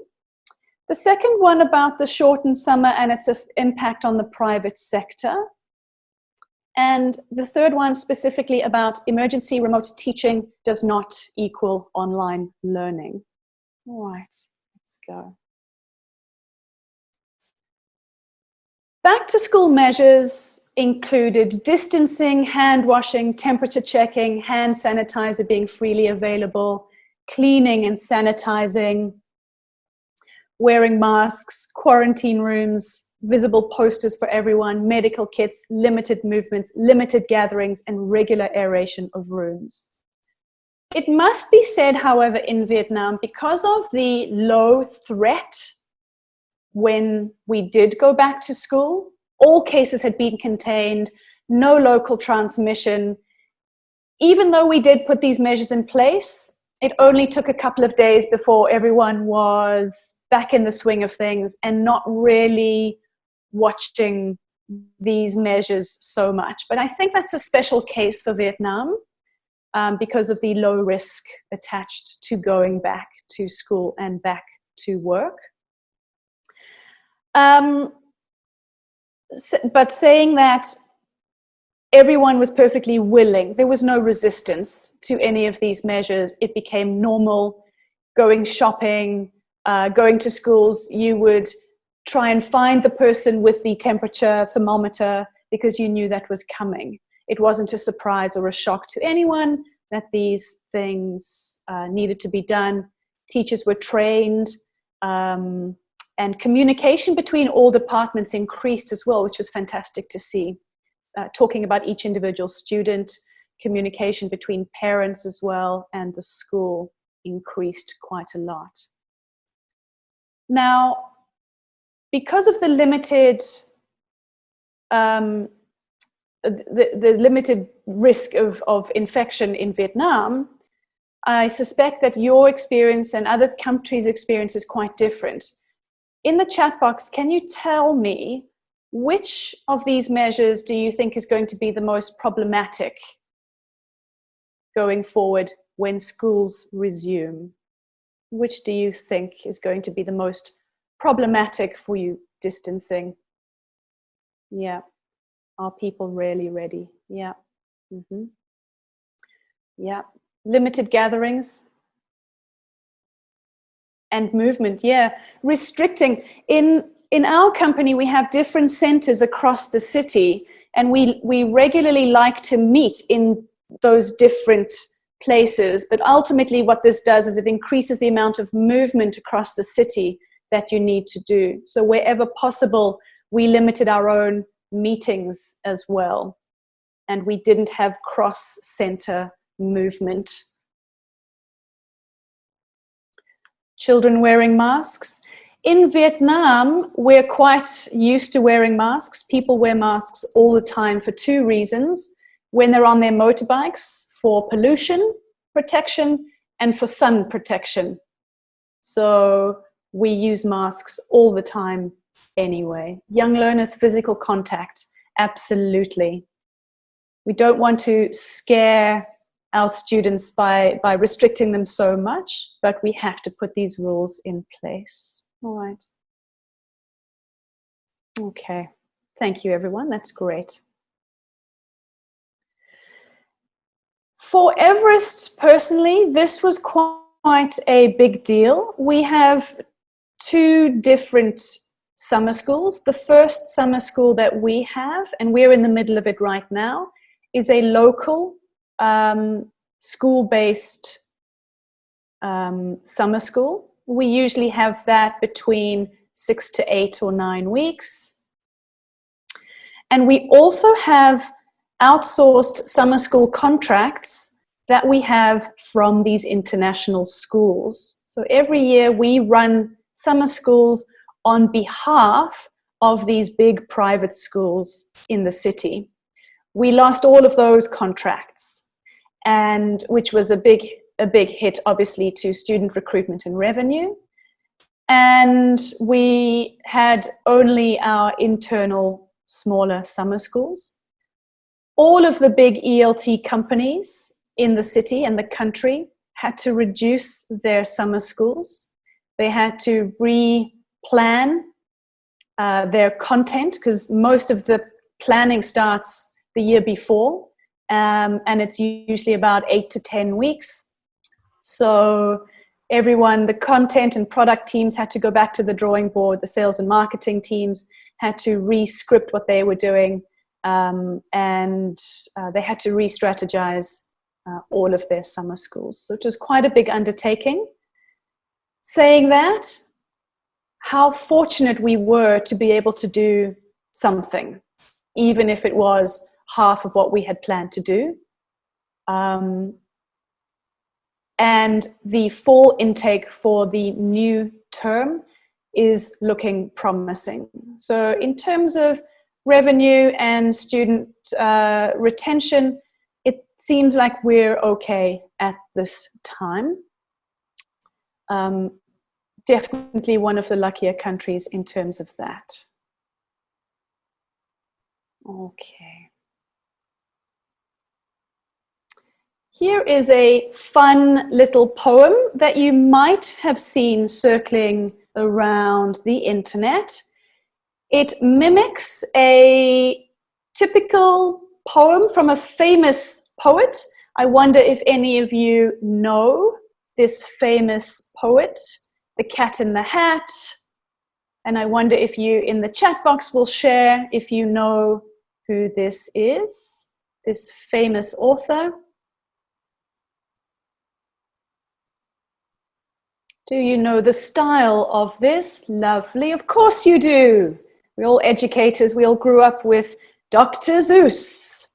[SPEAKER 3] The second one about the shortened summer and its impact on the private sector. And the third one specifically about emergency remote teaching does not equal online learning. All right, let's go. Back to school measures included distancing, hand washing, temperature checking, hand sanitizer being freely available, cleaning and sanitizing, wearing masks, quarantine rooms, visible posters for everyone, medical kits, limited movements, limited gatherings, and regular aeration of rooms. It must be said, however, in Vietnam, because of the low threat when we did go back to school, all cases had been contained, no local transmission. Even though we did put these measures in place, it only took a couple of days before everyone was back in the swing of things and not really watching these measures so much. But I think that's a special case for Vietnam because of the low risk attached to going back to school and back to work. But saying that, everyone was perfectly willing. There was no resistance to any of these measures. It became normal. Going shopping, going to schools, you would try and find the person with the temperature thermometer because you knew that was coming. It wasn't a surprise or a shock to anyone that these things needed to be done. Teachers were trained, and communication between all departments increased as well, which was fantastic to see. Talking about each individual student, communication between parents as well, and the school increased quite a lot. Now, because of the limited the limited risk of infection in Vietnam, I suspect that your experience and other countries' experience is quite different. In the chat box, can you tell me which of these measures do you think is going to be the most problematic going forward when schools resume? Which do you think is going to be the most problematic for you? Distancing. Yeah. Are people really ready? Yeah. Mm-hmm. Yeah. Limited gatherings. And movement, yeah. Restricting. In our company, we have different centers across the city, and we regularly like to meet in those different places. But ultimately, what this does is it increases the amount of movement across the city that you need to do. So wherever possible, we limited our own meetings as well. And we didn't have cross-center movement. Children wearing masks. In Vietnam, we're quite used to wearing masks. People wear masks all the time for two reasons. When they're on their motorbikes, for pollution protection and for sun protection. So we use masks all the time anyway. Young learners, physical contact, absolutely. We don't want to scare our students by restricting them so much, but we have to put these rules in place. All right. Okay. Thank you, everyone. That's great. For Everest, personally, this was quite a big deal. We have two different summer schools. The first summer school that we have, and we're in the middle of it right now, is a local school-based summer school. We usually have that between 6 to 8 or 9 weeks. And we also have outsourced summer school contracts that we have from these international schools. So every year we run summer schools on behalf of these big private schools in the city. We lost all of those contracts, and which was a big hit, obviously, to student recruitment and revenue. And we had only our internal smaller summer schools. All of the big ELT companies in the city and the country had to reduce their summer schools. They had to replan their content, because most of the planning starts the year before, and it's usually about 8 to 10 weeks. So everyone, the content and product teams had to go back to the drawing board. The sales and marketing teams had to re-script what they were doing, and they had to re-strategize all of their summer schools. So it was quite a big undertaking. Saying that, how fortunate we were to be able to do something, even if it was half of what we had planned to do. And the fall intake for the new term is looking promising. So in terms of revenue and student retention, it seems like we're okay at this time. Definitely one of the luckier countries in terms of that. Okay. Here is a fun little poem that you might have seen circling around the internet. It mimics a typical poem from a famous poet. I wonder if any of you know this famous poet, The Cat in the Hat. And I wonder if you in the chat box will share if you know who this is, this famous author. Do you know the style of this? Lovely. Of course you do. We're all educators. We all grew up with Dr. Seuss.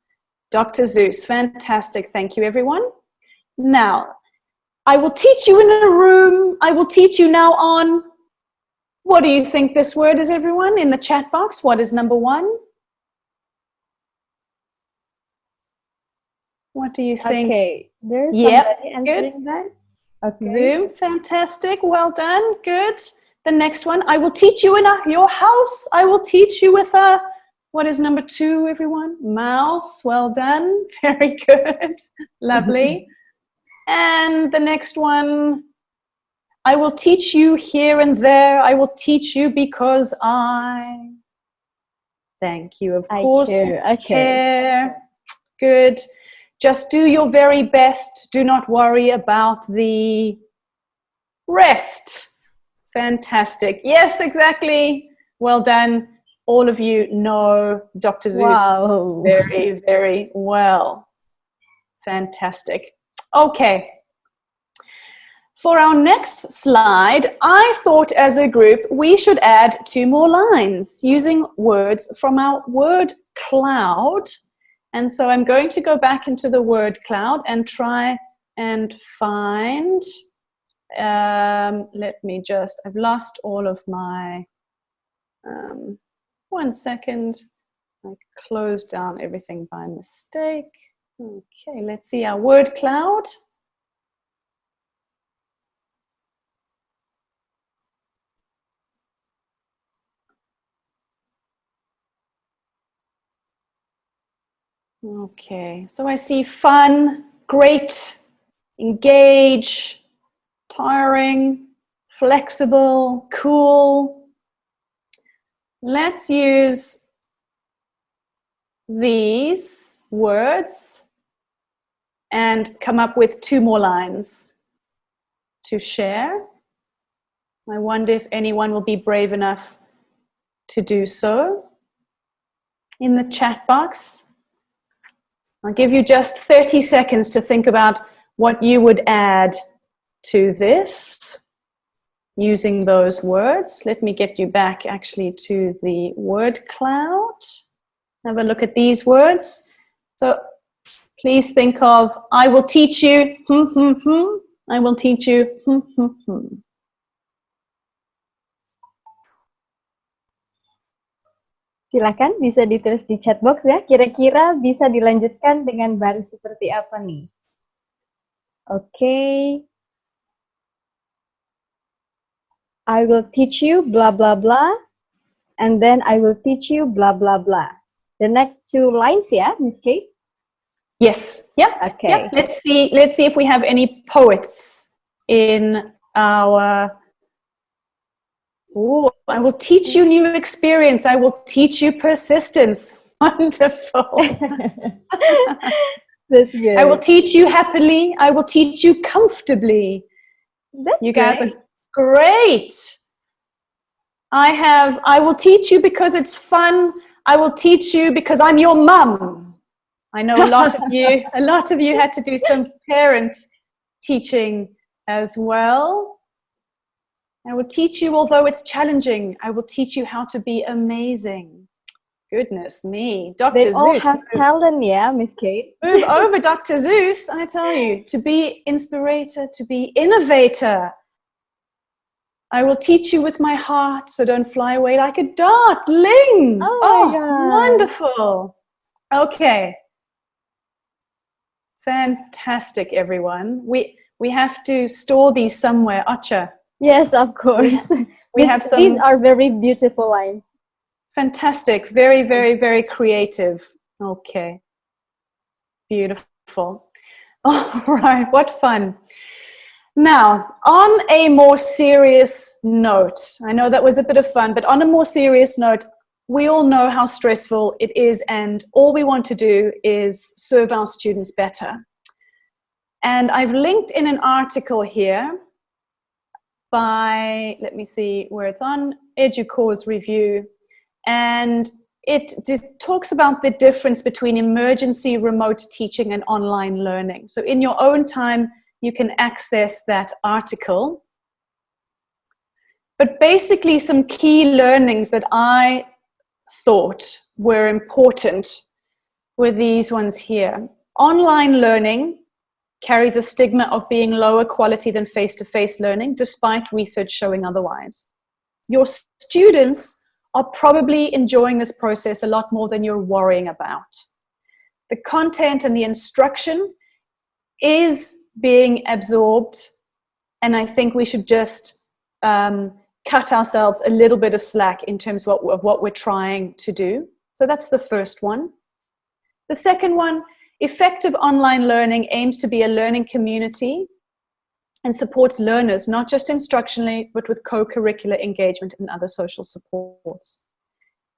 [SPEAKER 3] Dr. Seuss. Fantastic. Thank you, everyone. Now, I will teach you in a room. I will teach you now on, what do you think this word is, everyone? In the chat box, what is number one? What do you think?
[SPEAKER 1] Okay, there's somebody answering that. Okay.
[SPEAKER 3] Zoom, fantastic, well done, good. The next one, I will teach you in your house. I will teach you with a, what is number two, everyone? Mouse, well done, very good, lovely. And the next one, I will teach you here and there. I will teach you because I. Thank you, of course.
[SPEAKER 1] Okay.
[SPEAKER 3] Good. Just do your very best. Do not worry about the rest. Fantastic. Yes, exactly. Well done. All of you know Dr. Seuss very, very well. Fantastic. Okay. For our next slide, I thought as a group we should add 2 more lines using words from our word cloud. And so I'm going to go back into the word cloud and try and find, let me just, I've lost all of my, 1 second, I closed down everything by mistake. Okay, let's see our word cloud. Okay, so I see fun, great, engage, tiring, flexible, cool. Let's use these words and come up with 2 more lines to share. I wonder if anyone will be brave enough to do so in the chat box. I'll give you just 30 seconds to think about what you would add to this using those words. Let me get you back actually to the word cloud. Have a look at these words. So please think of, I will teach you, I will teach you,
[SPEAKER 1] Silakan bisa ditulis di chat box ya. Kira-kira bisa dilanjutkan dengan baris seperti apa nih? Okay. I will teach you blah blah blah, and then I will teach you blah blah blah. The next 2 lines, yeah, Miss Kate?
[SPEAKER 3] Yes. Yep.
[SPEAKER 1] Okay.
[SPEAKER 3] Yep. Let's see if we have any poets in our. Oh, I will teach you new experience. I will teach you persistence. Wonderful.
[SPEAKER 1] That's good.
[SPEAKER 3] I will teach you happily. I will teach you comfortably.
[SPEAKER 1] That's
[SPEAKER 3] You guys
[SPEAKER 1] great.
[SPEAKER 3] are great. I will teach you because it's fun. I will teach you because I'm your mum. I know a lot of you had to do some parent teaching as well. I will teach you, although it's challenging, I will teach you how to be amazing. Goodness me. Dr.
[SPEAKER 1] They all
[SPEAKER 3] Zeus.
[SPEAKER 1] have talent, yeah, Miss Kate.
[SPEAKER 3] Move over, Dr. Zeus, I tell you. To be inspirator, to be innovator. I will teach you with my heart, so don't fly away like a dart. Ling!
[SPEAKER 1] Oh my God.
[SPEAKER 3] Wonderful. Okay. Fantastic, everyone. We have to store these somewhere. Acha.
[SPEAKER 1] Yes, of course.
[SPEAKER 3] We have some.
[SPEAKER 1] These are very beautiful lines.
[SPEAKER 3] Fantastic. Very, very, very creative. Okay. Beautiful. All right. What fun. Now, on a more serious note, I know that was a bit of fun, but on a more serious note, we all know how stressful it is, and all we want to do is serve our students better. And I've linked in an article here by, let me see where it's on, EduCore's review. And it talks about the difference between emergency remote teaching and online learning. So in your own time, you can access that article. But basically some key learnings that I thought were important were these ones here. Online learning carries a stigma of being lower quality than face-to-face learning, despite research showing otherwise. Your students are probably enjoying this process a lot more than you're worrying about. The content and the instruction is being absorbed, and I think we should just cut ourselves a little bit of slack in terms of what we're trying to do. So that's the first one. The second one, effective online learning aims to be a learning community and supports learners, not just instructionally, but with co-curricular engagement and other social supports.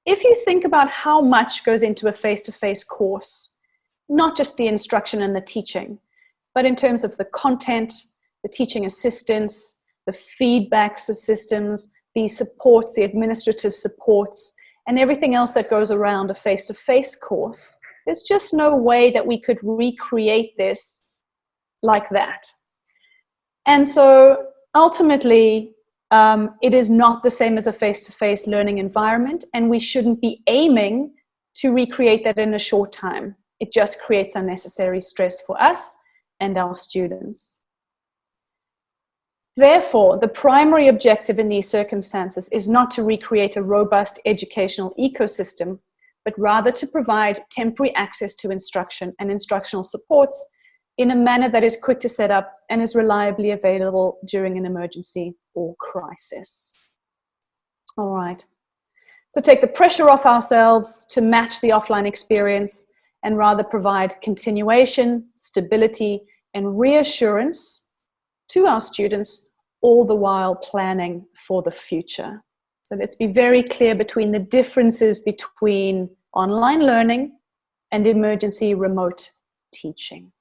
[SPEAKER 3] If you think about how much goes into a face-to-face course, not just the instruction and the teaching, but in terms of the content, the teaching assistance, the feedback systems, the supports, the administrative supports, and everything else that goes around a face-to-face course, there's just no way that we could recreate this like that. And so ultimately, it is not the same as a face-to-face learning environment, and we shouldn't be aiming to recreate that in a short time. It just creates unnecessary stress for us and our students. Therefore, the primary objective in these circumstances is not to recreate a robust educational ecosystem, but rather to provide temporary access to instruction and instructional supports in a manner that is quick to set up and is reliably available during an emergency or crisis. All right. So take the pressure off ourselves to match the offline experience and rather provide continuation, stability, and reassurance to our students, all the while planning for the future. So let's be very clear between the differences between online learning and emergency remote teaching.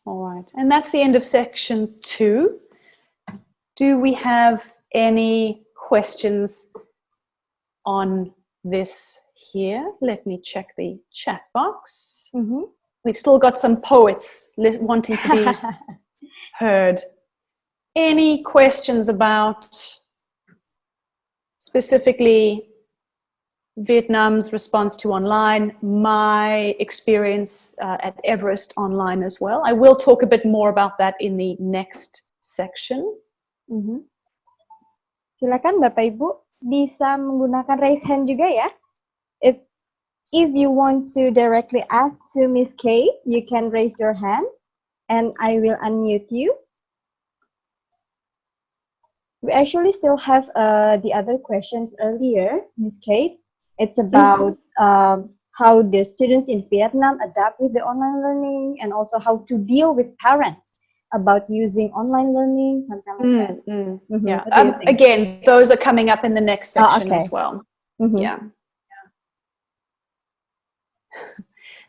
[SPEAKER 3] All right, and that's the end of section 2. Do we have any questions on this here? Let me check the chat box.
[SPEAKER 1] Mm-hmm.
[SPEAKER 3] We've still got some poets wanting to be heard. Any questions about specifically Vietnam's response to online, my experience at Everest online as well? I will talk a bit more about that in the next section.
[SPEAKER 1] Mm-hmm. Silakan Bapak Ibu bisa menggunakan raise hand juga ya. If you want to directly ask to Miss Kate, you can raise your hand and I will unmute you. We actually still have the other questions earlier, Miss Kate. It's about how the students in Vietnam adapt with the online learning and also how to deal with parents about using online learning, something like that. Mm-hmm.
[SPEAKER 3] Yeah. Again, those are coming up in the next section as well.
[SPEAKER 1] Mm-hmm.
[SPEAKER 3] Yeah.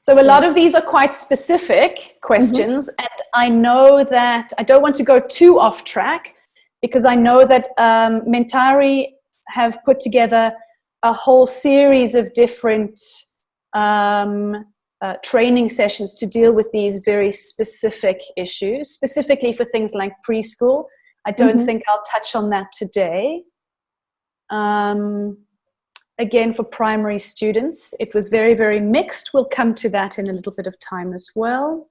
[SPEAKER 3] So a lot of these are quite specific questions, and I know that I don't want to go too off track because I know that Mentari have put together a whole series of different training sessions to deal with these very specific issues, specifically for things like preschool. I don't think I'll touch on that today. Again, for primary students, it was very, very mixed. We'll come to that in a little bit of time as well.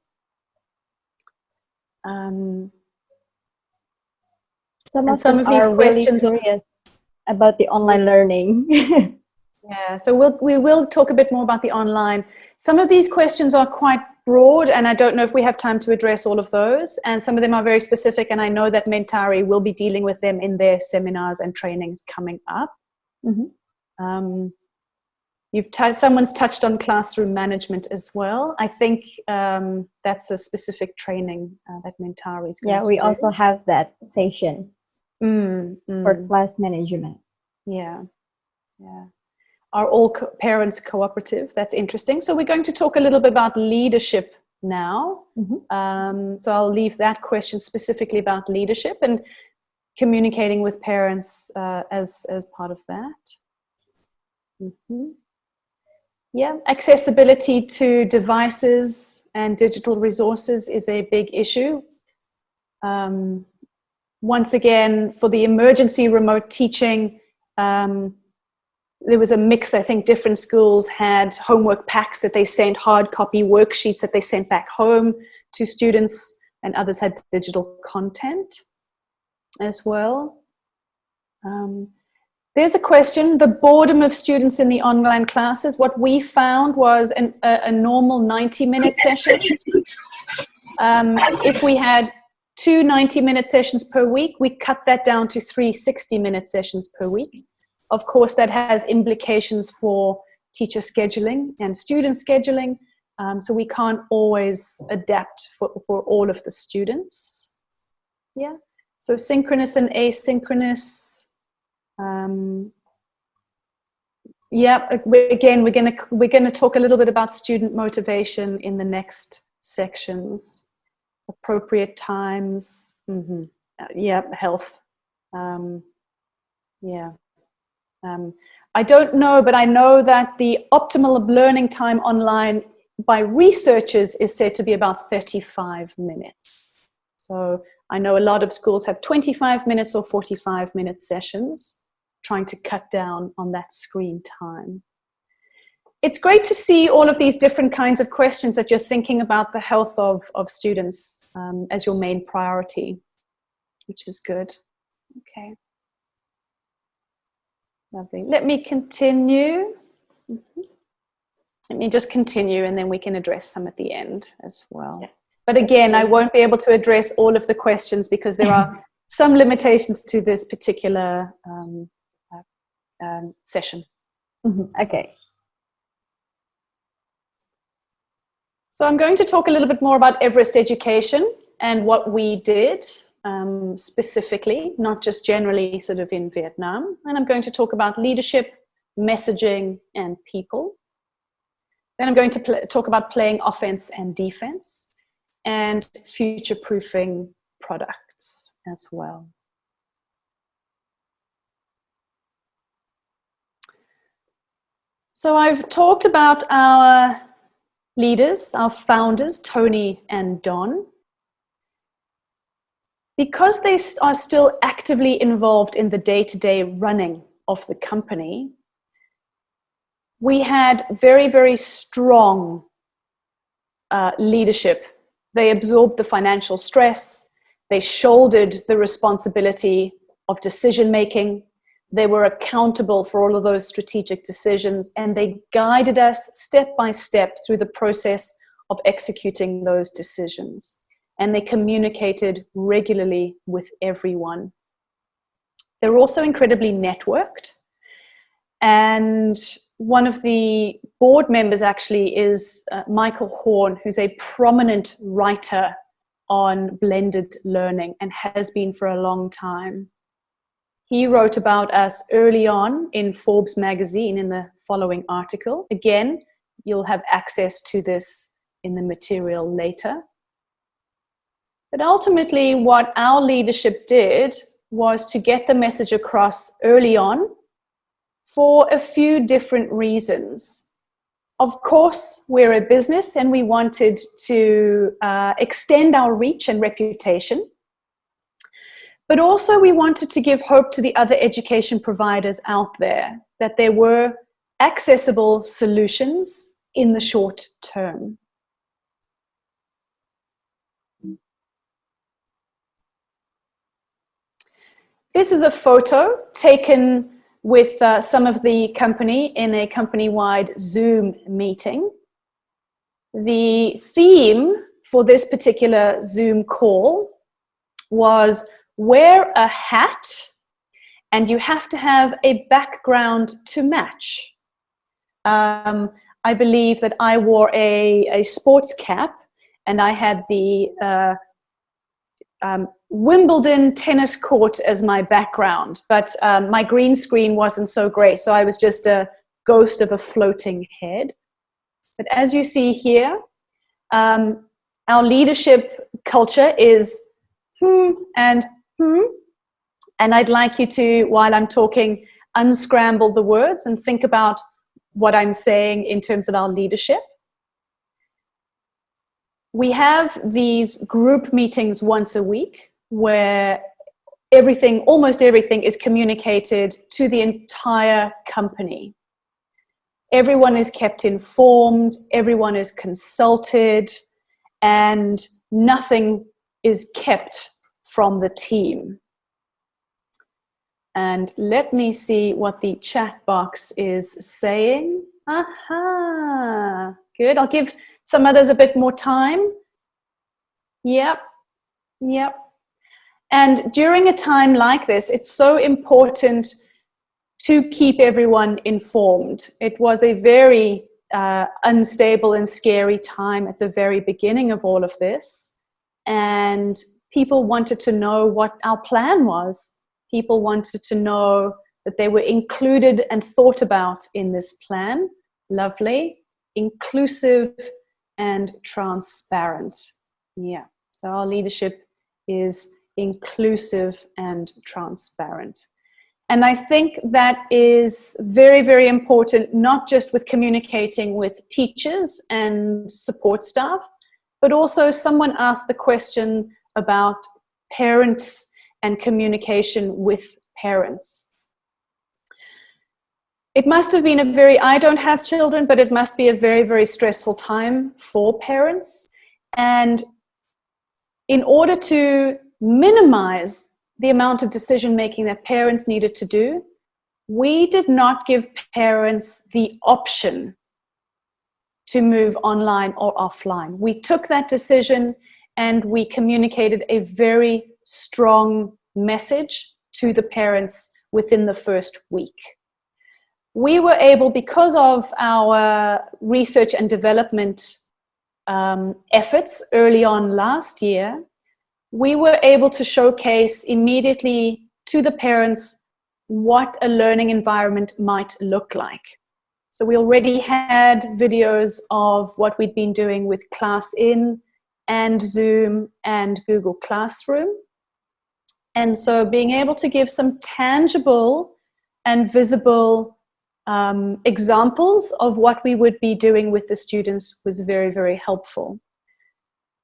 [SPEAKER 1] Some of
[SPEAKER 3] these
[SPEAKER 1] are
[SPEAKER 3] questions
[SPEAKER 1] really curious about the online learning.
[SPEAKER 3] Yeah, so we will talk a bit more about the online. Some of these questions are quite broad, and I don't know if we have time to address all of those. And some of them are very specific, and I know that Mentari will be dealing with them in their seminars and trainings coming up. Someone's touched on classroom management as well. I think that's a specific training that Mentari is going to do.
[SPEAKER 1] Yeah, we also have that session for class management.
[SPEAKER 3] Yeah. Are all parents cooperative? That's interesting. So we're going to talk a little bit about leadership now. So I'll leave that question specifically about leadership and communicating with parents as part of that. Yeah, accessibility to devices and digital resources is a big issue. Once again, for the emergency remote teaching, there was a mix. I think different schools had homework packs that they sent, hard copy worksheets that they sent back home to students, and others had digital content as well. There's a question, the boredom of students in the online classes. What we found was a normal 90-minute session. If we had 2 90-minute sessions per week, we cut that down to 3 60-minute sessions per week. Of course, that has implications for teacher scheduling and student scheduling, so we can't always adapt for all of the students. Yeah, so synchronous and asynchronous. Again, we're gonna talk a little bit about student motivation in the next sections. Appropriate times. Health. I don't know, but I know that the optimal learning time online by researchers is said to be about 35 minutes. So I know a lot of schools have 25 minutes or 45-minute sessions, trying to cut down on that screen time. It's great to see all of these different kinds of questions that you're thinking about the health of students as your main priority, which is good. Okay. Lovely. Let me continue. Let me just continue, and then we can address some at the end as well. Yeah. But again, I won't be able to address all of the questions because there are some limitations to this particular session.
[SPEAKER 1] Okay.
[SPEAKER 3] So I'm going to talk a little bit more about Everest Education and what we did specifically, not just generally sort of in Vietnam. And I'm going to talk about leadership, messaging, and people. Then I'm going to talk about playing offense and defense and future-proofing products as well. So I've talked about our leaders, our founders, Tony and Don. Because they are still actively involved in the day-to-day running of the company, we had very, very strong leadership. They absorbed the financial stress. They shouldered the responsibility of decision-making. They were accountable for all of those strategic decisions, and they guided us step by step through the process of executing those decisions. And they communicated regularly with everyone. They're also incredibly networked. And one of the board members actually is Michael Horn, who's a prominent writer on blended learning and has been for a long time. He wrote about us early on in Forbes magazine in the following article. Again, you'll have access to this in the material later. But ultimately, what our leadership did was to get the message across early on for a few different reasons. Of course, we're a business and we wanted to extend our reach and reputation. But also we wanted to give hope to the other education providers out there that there were accessible solutions in the short term. This is a photo taken with some of the company in a company-wide Zoom meeting. The theme for this particular Zoom call was wear a hat and you have to have a background to match. I believe that I wore a sports cap and I had the Wimbledon tennis court as my background, but my green screen wasn't so great, so I was just a ghost of a floating head. But as you see here, our leadership culture is and I'd like you to, while I'm talking, unscramble the words and think about what I'm saying in terms of our leadership. We have these group meetings once a week where everything, almost everything, is communicated to the entire company. Everyone is kept informed, everyone is consulted, and nothing is kept from the team. And let me see what the chat box is saying. Aha, good. I'll give some others a bit more time. Yep. And during a time like this, it's so important to keep everyone informed. It was a very unstable and scary time at the very beginning of all of this. And people wanted to know what our plan was. People wanted to know that they were included and thought about in this plan. Lovely, inclusive, and transparent. Yeah, so our leadership is inclusive and transparent. And I think that is very, very important, not just with communicating with teachers and support staff, but also someone asked the question about parents and communication with parents. It must have been a very, I don't have children, but it must be a very, very stressful time for parents. And in order to minimize the amount of decision making that parents needed to do, we did not give parents the option to move online or offline. We took that decision and we communicated a very strong message to the parents within the first week. We were able, because of our research and development efforts early on last year, we were able to showcase immediately to the parents what a learning environment might look like. So we already had videos of what we'd been doing with ClassIn and Zoom and Google Classroom. And so being able to give some tangible and visible examples of what we would be doing with the students was very, very helpful.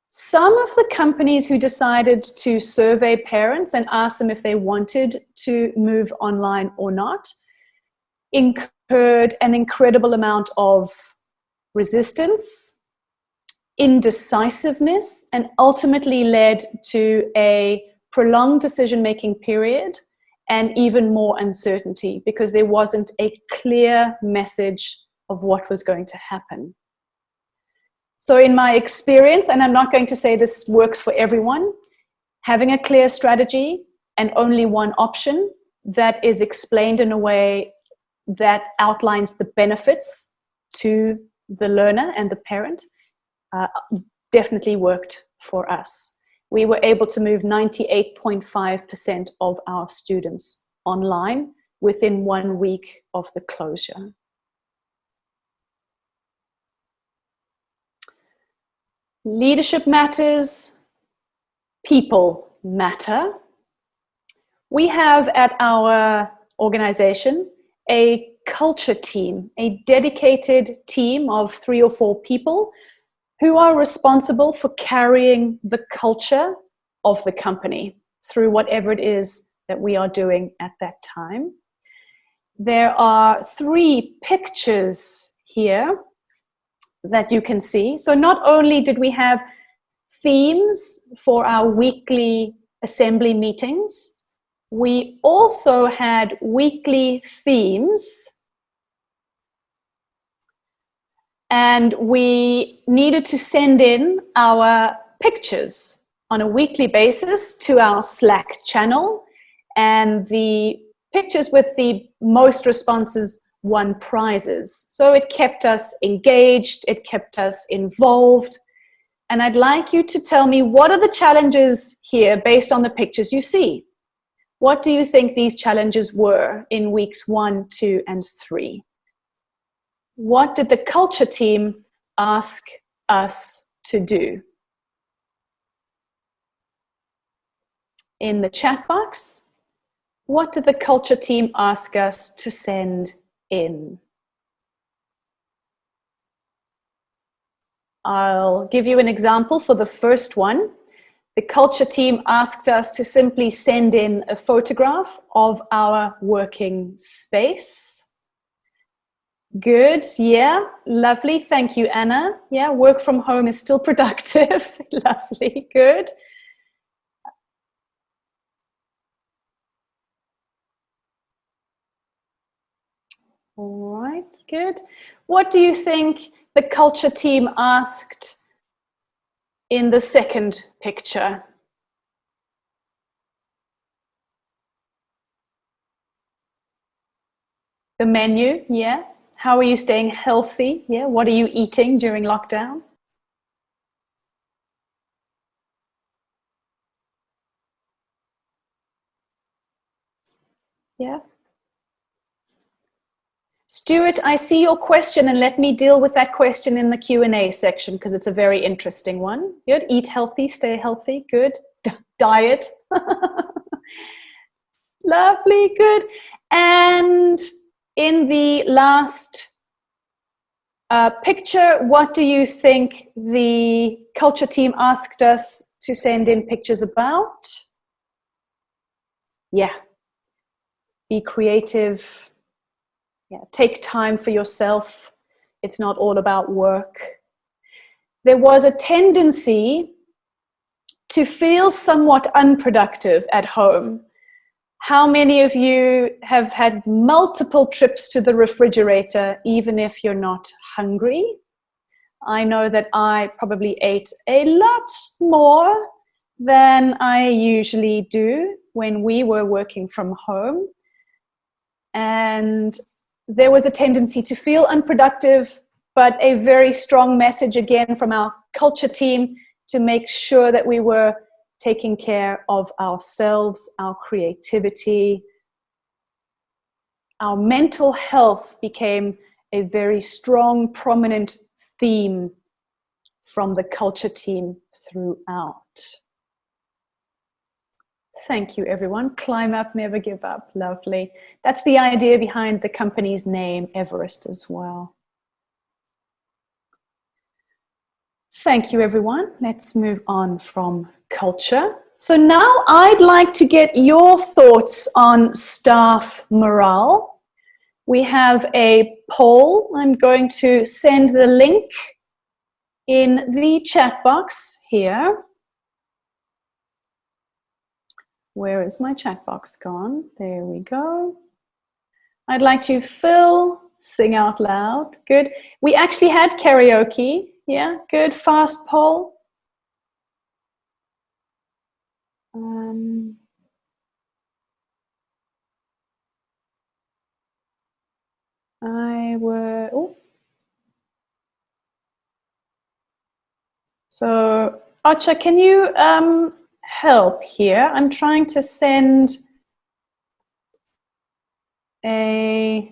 [SPEAKER 3] Some of the companies who decided to survey parents and ask them if they wanted to move online or not incurred an incredible amount of resistance, indecisiveness, and ultimately led to a prolonged decision-making period and even more uncertainty because there wasn't a clear message of what was going to happen. So in my experience, and I'm not going to say this works for everyone, having a clear strategy and only one option that is explained in a way that outlines the benefits to the learner and the parent definitely worked for us. We were able to move 98.5% of our students online within 1 week of the closure. Leadership matters, people matter. We have at our organization a culture team, a dedicated team of 3 or 4 people who are responsible for carrying the culture of the company. through whatever it is that we are doing at that time. There are 3 pictures here that you can see. So not only did we have themes for our weekly assembly meetings, we also had weekly themes, and we needed to send in our pictures on a weekly basis to our Slack channel, and the pictures with the most responses won prizes. So it kept us engaged, it kept us involved. And I'd like you to tell me, what are the challenges here based on the pictures you see? What do you think these challenges were in weeks 1, 2, and 3? What did the culture team ask us to do? In the chat box, what did the culture team ask us to send in? I'll give you an example for the first one. The culture team asked us to simply send in a photograph of our working space. Good, yeah, lovely. Thank you, Anna. Yeah, work from home is still productive. Lovely, good. All right, good. What do you think the culture team asked in the second picture? The menu, yeah. How are you staying healthy? Yeah. What are you eating during lockdown? Yeah. Stuart, I see your question, and let me deal with that question in the Q&A section because it's a very interesting one. Good. Eat healthy, stay healthy. Good. Diet. Lovely. Good. And in the last picture, what do you think the culture team asked us to send in pictures about? Yeah. Be creative. Yeah. Take time for yourself. It's not all about work. There was a tendency to feel somewhat unproductive at home. How many of you have had multiple trips to the refrigerator, even if you're not hungry? I know that I probably ate a lot more than I usually do when we were working from home. And there was a tendency to feel unproductive, but a very strong message again from our culture team to make sure that we were taking care of ourselves, our creativity. Our mental health became a very strong, prominent theme from the culture team throughout. Thank you, everyone. Climb up, never give up. Lovely. That's the idea behind the company's name, Everest, as well. Thank you, everyone. Let's move on from culture. So now I'd like to get your thoughts on staff morale. We have a poll. I'm going to send the link in the chat box here. Where is my chat box gone? There we go. I'd like to Phil, sing out loud. Good. We actually had karaoke. Yeah, good. Fast poll. So, Archer, can you help here? I'm trying to send the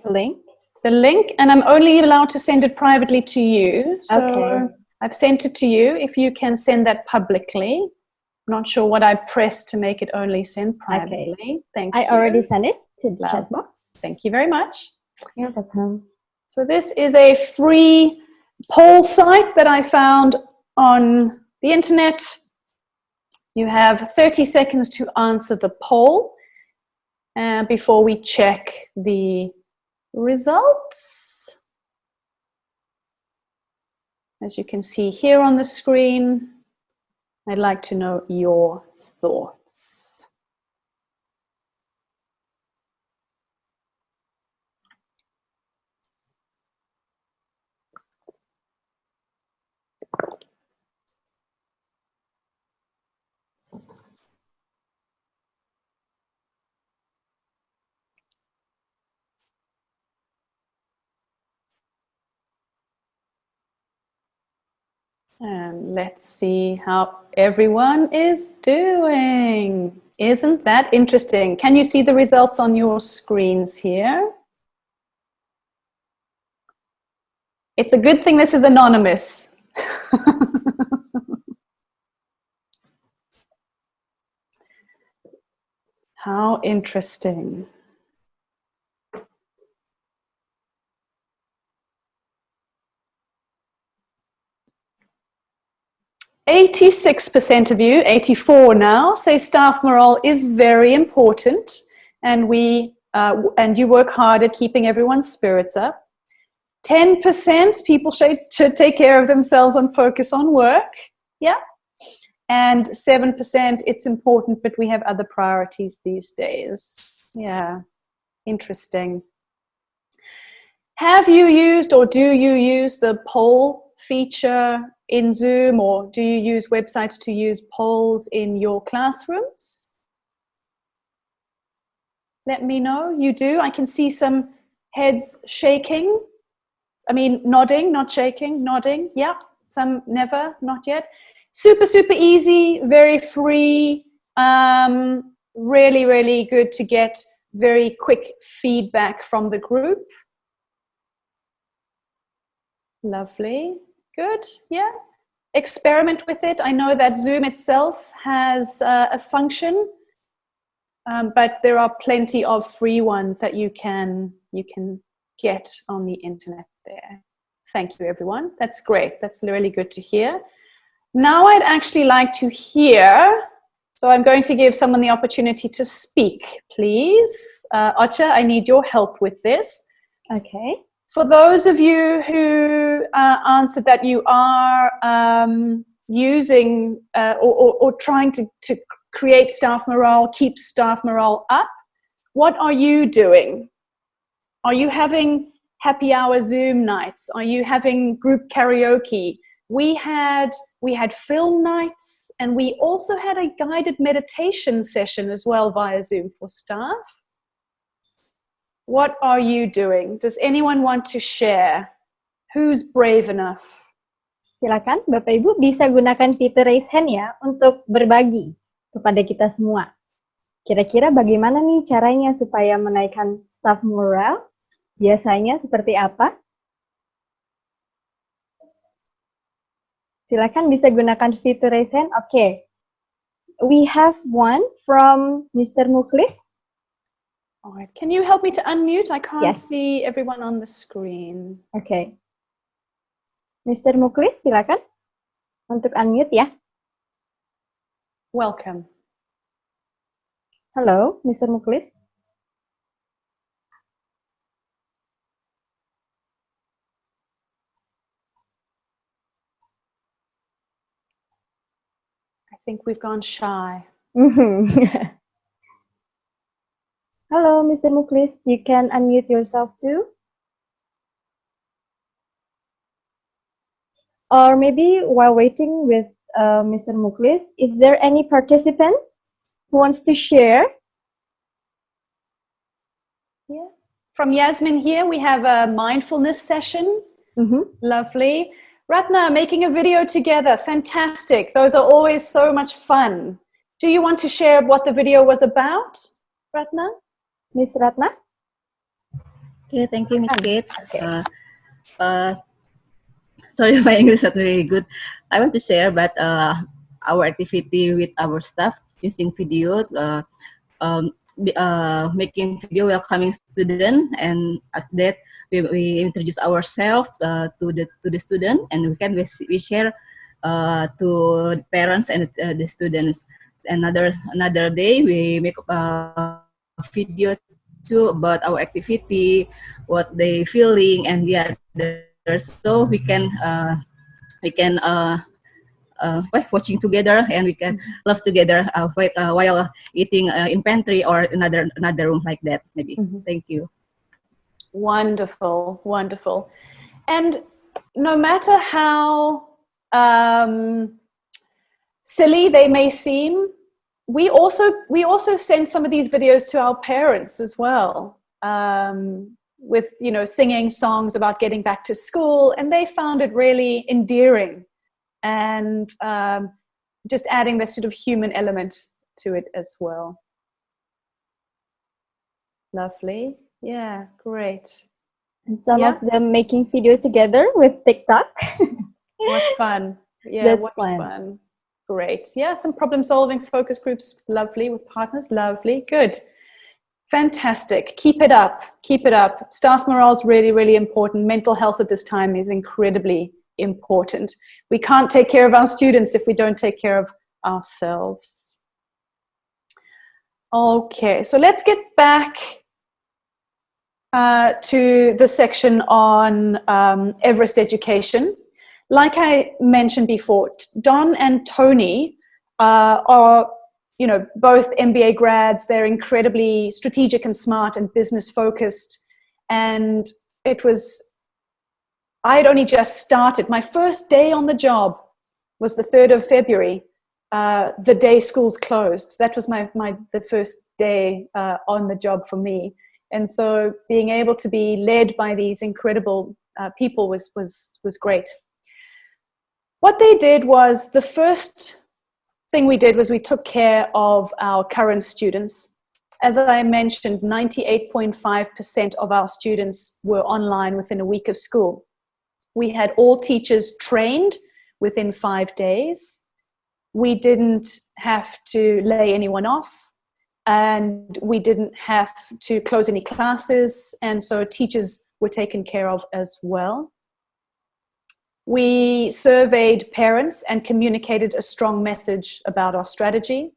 [SPEAKER 3] link, and I'm only allowed to send it privately to you. So okay. I've sent it to you. If you can send that publicly. I'm not sure what I pressed to make it only send privately. Okay. Thank you.
[SPEAKER 1] I already sent it to the chat box.
[SPEAKER 3] Thank you very much.
[SPEAKER 1] You're welcome.
[SPEAKER 3] So this is a free poll site that I found on the internet. You have 30 seconds to answer the poll before we check the results. As you can see here on the screen, I'd like to know your thoughts. And let's see how everyone is doing. Isn't that interesting? Can you see the results on your screens here? It's a good thing this is anonymous. How interesting. "86% of you, 84 now, say staff morale is very important, and you work hard at keeping everyone's spirits up. 10% people should take care of themselves and focus on work. Yeah. And 7%, it's important, but we have other priorities these days. Yeah, interesting. Have you used or do you use the poll feature in Zoom, or do you use websites to use polls in your classrooms? Let me know. You do. I can see some heads shaking. I mean, nodding, not shaking, nodding. Yeah, some never, not yet. Super, super easy, very free. Really, really good to get very quick feedback from the group. Lovely. Good. Yeah. Experiment with it. I know that Zoom itself has a function, but there are plenty of free ones that you can get on the internet there. Thank you, everyone. That's great. That's really good to hear. Now I'd actually like to hear, so I'm going to give someone the opportunity to speak, please. Ocha, I need your help with this.
[SPEAKER 1] Okay.
[SPEAKER 3] For those of you who answered that you are using or trying to create staff morale, keep staff morale up, what are you doing? Are you having happy hour Zoom nights? Are you having group karaoke? We had film nights, and we also had a guided meditation session as well via Zoom for staff. What are you doing? Does anyone want to share? Who's brave enough?
[SPEAKER 1] Silakan Bapak Ibu bisa gunakan fitur raise hand ya untuk berbagi kepada kita semua. Kira-kira bagaimana nih caranya supaya menaikkan staff morale? Biasanya seperti apa? Silakan bisa gunakan fitur raise hand. Okay. We have one from Mr. Muklis.
[SPEAKER 3] All right. Can you help me to unmute? I can't
[SPEAKER 1] Yes.
[SPEAKER 3] see everyone on the screen.
[SPEAKER 1] Okay. Mr. Muklis, silakan untuk unmute ya.
[SPEAKER 3] Welcome.
[SPEAKER 1] Halo, Mr. Muklis.
[SPEAKER 3] I think we've gone shy.
[SPEAKER 1] Hello, Mr. Muklis. You can unmute yourself too. Or maybe while waiting with Mr. Muklis, is there any participants who wants to share?
[SPEAKER 3] Yeah. From Yasmin here, we have a mindfulness session. Lovely. Ratna, making a video together. Fantastic. Those are always so much fun. Do you want to share what the video was about, Ratna?
[SPEAKER 1] Miss Ratna?
[SPEAKER 9] Okay, thank you, Miss Kate.
[SPEAKER 1] Okay.
[SPEAKER 9] Sorry, my English is not really good. I want to share about our activity with our staff using video, making video welcoming student, and at that we introduce ourselves to the student, and we share to the parents and the students. another day we make a video too about our activity, what they feeling, and the others. So we can watching together, and we can laugh together while eating in pantry or another room like that maybe. Thank you.
[SPEAKER 3] Wonderful, wonderful. And no matter how silly they may seem, we also send some of these videos to our parents as well, with, you know, singing songs about getting back to school, and they found it really endearing, and just adding this sort of human element to it as well. Lovely. Yeah, great.
[SPEAKER 1] And some
[SPEAKER 3] Yeah.
[SPEAKER 1] of them making video together with TikTok.
[SPEAKER 3] What fun. Yeah,
[SPEAKER 1] That's
[SPEAKER 3] what
[SPEAKER 1] fun.
[SPEAKER 3] fun. Great. Yeah, some problem solving focus groups, lovely, with partners, lovely. Good. Fantastic. Keep it up. Keep it up. Staff morale is really, really important. Mental health at this time is incredibly important. We can't take care of our students if we don't take care of ourselves. Okay, so let's get back to the section on Everest Education. Like I mentioned before, Don and Tony are, you know, both MBA grads. They're incredibly strategic and smart and business focused. And I had only just started. My first day on the job was the 3rd of February, the day schools closed. That was the first day on the job for me. And so being able to be led by these incredible people was great. What they did was, the first thing we did was we took care of our current students. As I mentioned, 98.5% of our students were online within a week of school. We had all teachers trained within 5 days. We didn't have to lay anyone off, and we didn't have to close any classes, and so teachers were taken care of as well. We surveyed parents and communicated a strong message about our strategy.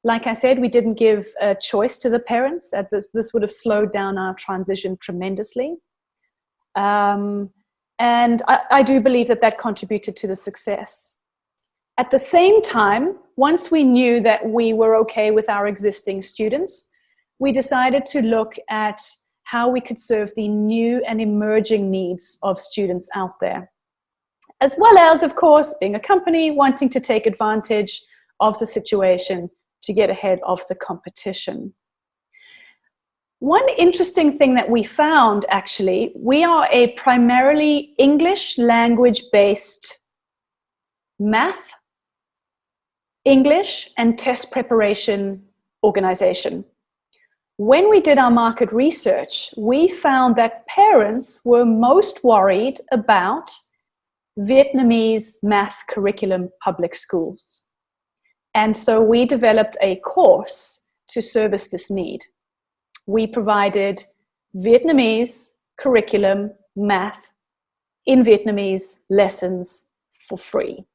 [SPEAKER 3] Like I said, we didn't give a choice to the parents. This would have slowed down our transition tremendously. And I do believe that contributed to the success. At the same time, once we knew that we were okay with our existing students, we decided to look at how we could serve the new and emerging needs of students out there, as well as, of course, being a company wanting to take advantage of the situation to get ahead of the competition. One interesting thing that we found, actually, we are a primarily English language-based math, English, and test preparation organization. When we did our market research, we found that parents were most worried about Vietnamese math curriculum public schools. And so we developed a course to service this need. We provided Vietnamese curriculum math in Vietnamese lessons for free.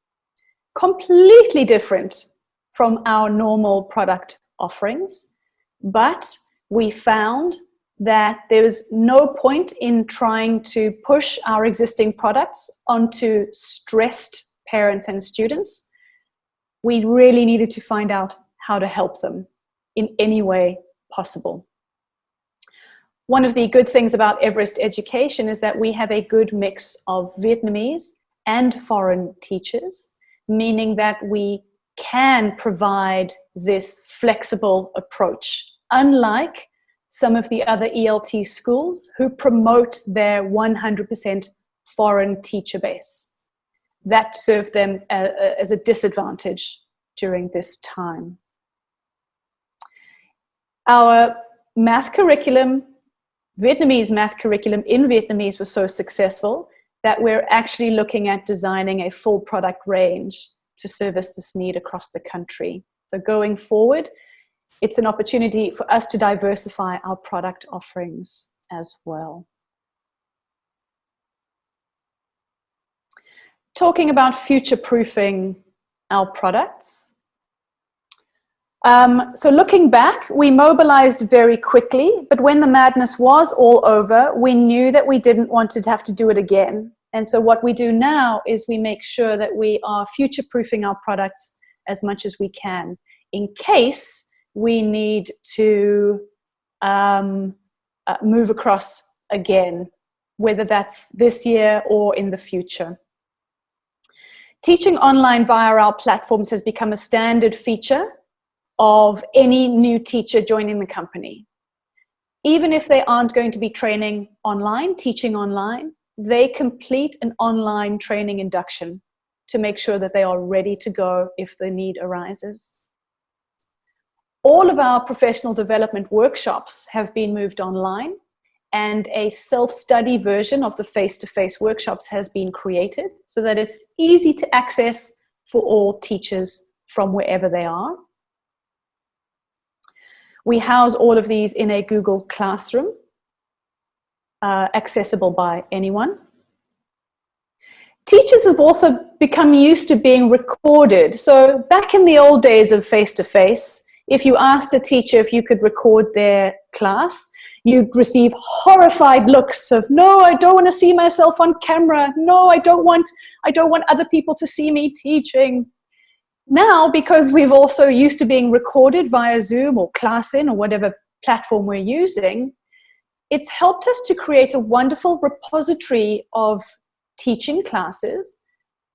[SPEAKER 3] Completely different from our normal product offerings, but we found that there was no point in trying to push our existing products onto stressed parents and students. We really needed to find out how to help them in any way possible. One of the good things about Everest Education is that we have a good mix of Vietnamese and foreign teachers, meaning that we can provide this flexible approach, unlike some of the other ELT schools who promote their 100% foreign teacher base. That served them as a disadvantage during this time. Our math curriculum, Vietnamese math curriculum in Vietnamese, was so successful that we're actually looking at designing a full product range to service this need across the country. So going forward, it's an opportunity for us to diversify our product offerings as well. Talking about future-proofing our products, So looking back, we mobilized very quickly, but when the madness was all over, we knew that we didn't want to have to do it again. And so what we do now is we make sure that we are future-proofing our products as much as we can, in case we need to move across again, whether that's this year or in the future. Teaching online via our platforms has become a standard feature of any new teacher joining the company. Even if they aren't going to be training online, teaching online, they complete an online training induction to make sure that they are ready to go if the need arises. All of our professional development workshops have been moved online, and a self-study version of the face-to-face workshops has been created so that it's easy to access for all teachers from wherever they are. We house all of these in a Google Classroom, accessible by anyone. Teachers have also become used to being recorded. So back in the old days of face-to-face, if you asked a teacher if you could record their class, you'd receive horrified looks of, no, I don't want to see myself on camera. No, I don't want other people to see me teaching. Now, because we've also used to being recorded via Zoom or ClassIn or whatever platform we're using, it's helped us to create a wonderful repository of teaching classes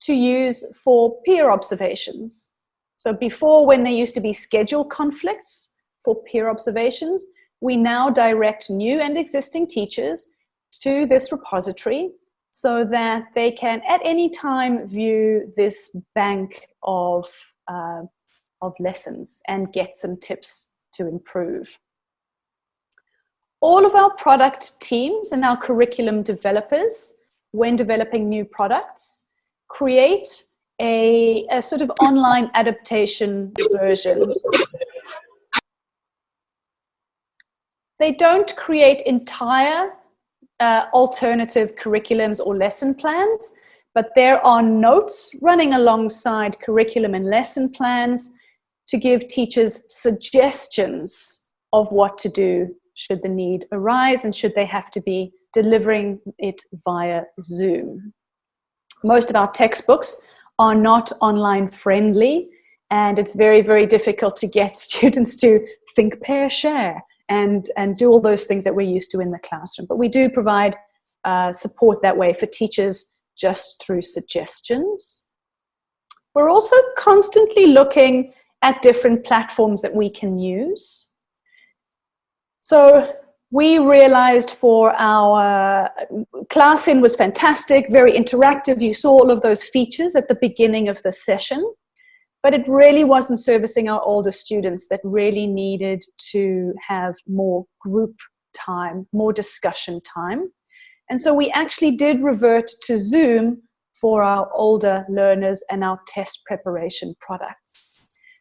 [SPEAKER 3] to use for peer observations. So before, when there used to be schedule conflicts for peer observations, we now direct new and existing teachers to this repository so that they can at any time view this bank of lessons and get some tips to improve. All of our product teams and our curriculum developers, when developing new products, create a sort of online adaptation version. They don't create entire alternative curriculums or lesson plans, but there are notes running alongside curriculum and lesson plans to give teachers suggestions of what to do should the need arise and should they have to be delivering it via Zoom. Most of our textbooks are not online friendly, and it's very, very difficult to get students to think, pair, share, and do all those things that we're used to in the classroom. But we do provide support that way for teachers just through suggestions. We're also constantly looking at different platforms that we can use. So we realized for our ClassIn was fantastic, very interactive. You saw all of those features at the beginning of the session, but it really wasn't servicing our older students that really needed to have more group time, more discussion time. And so we actually did revert to Zoom for our older learners and our test preparation products.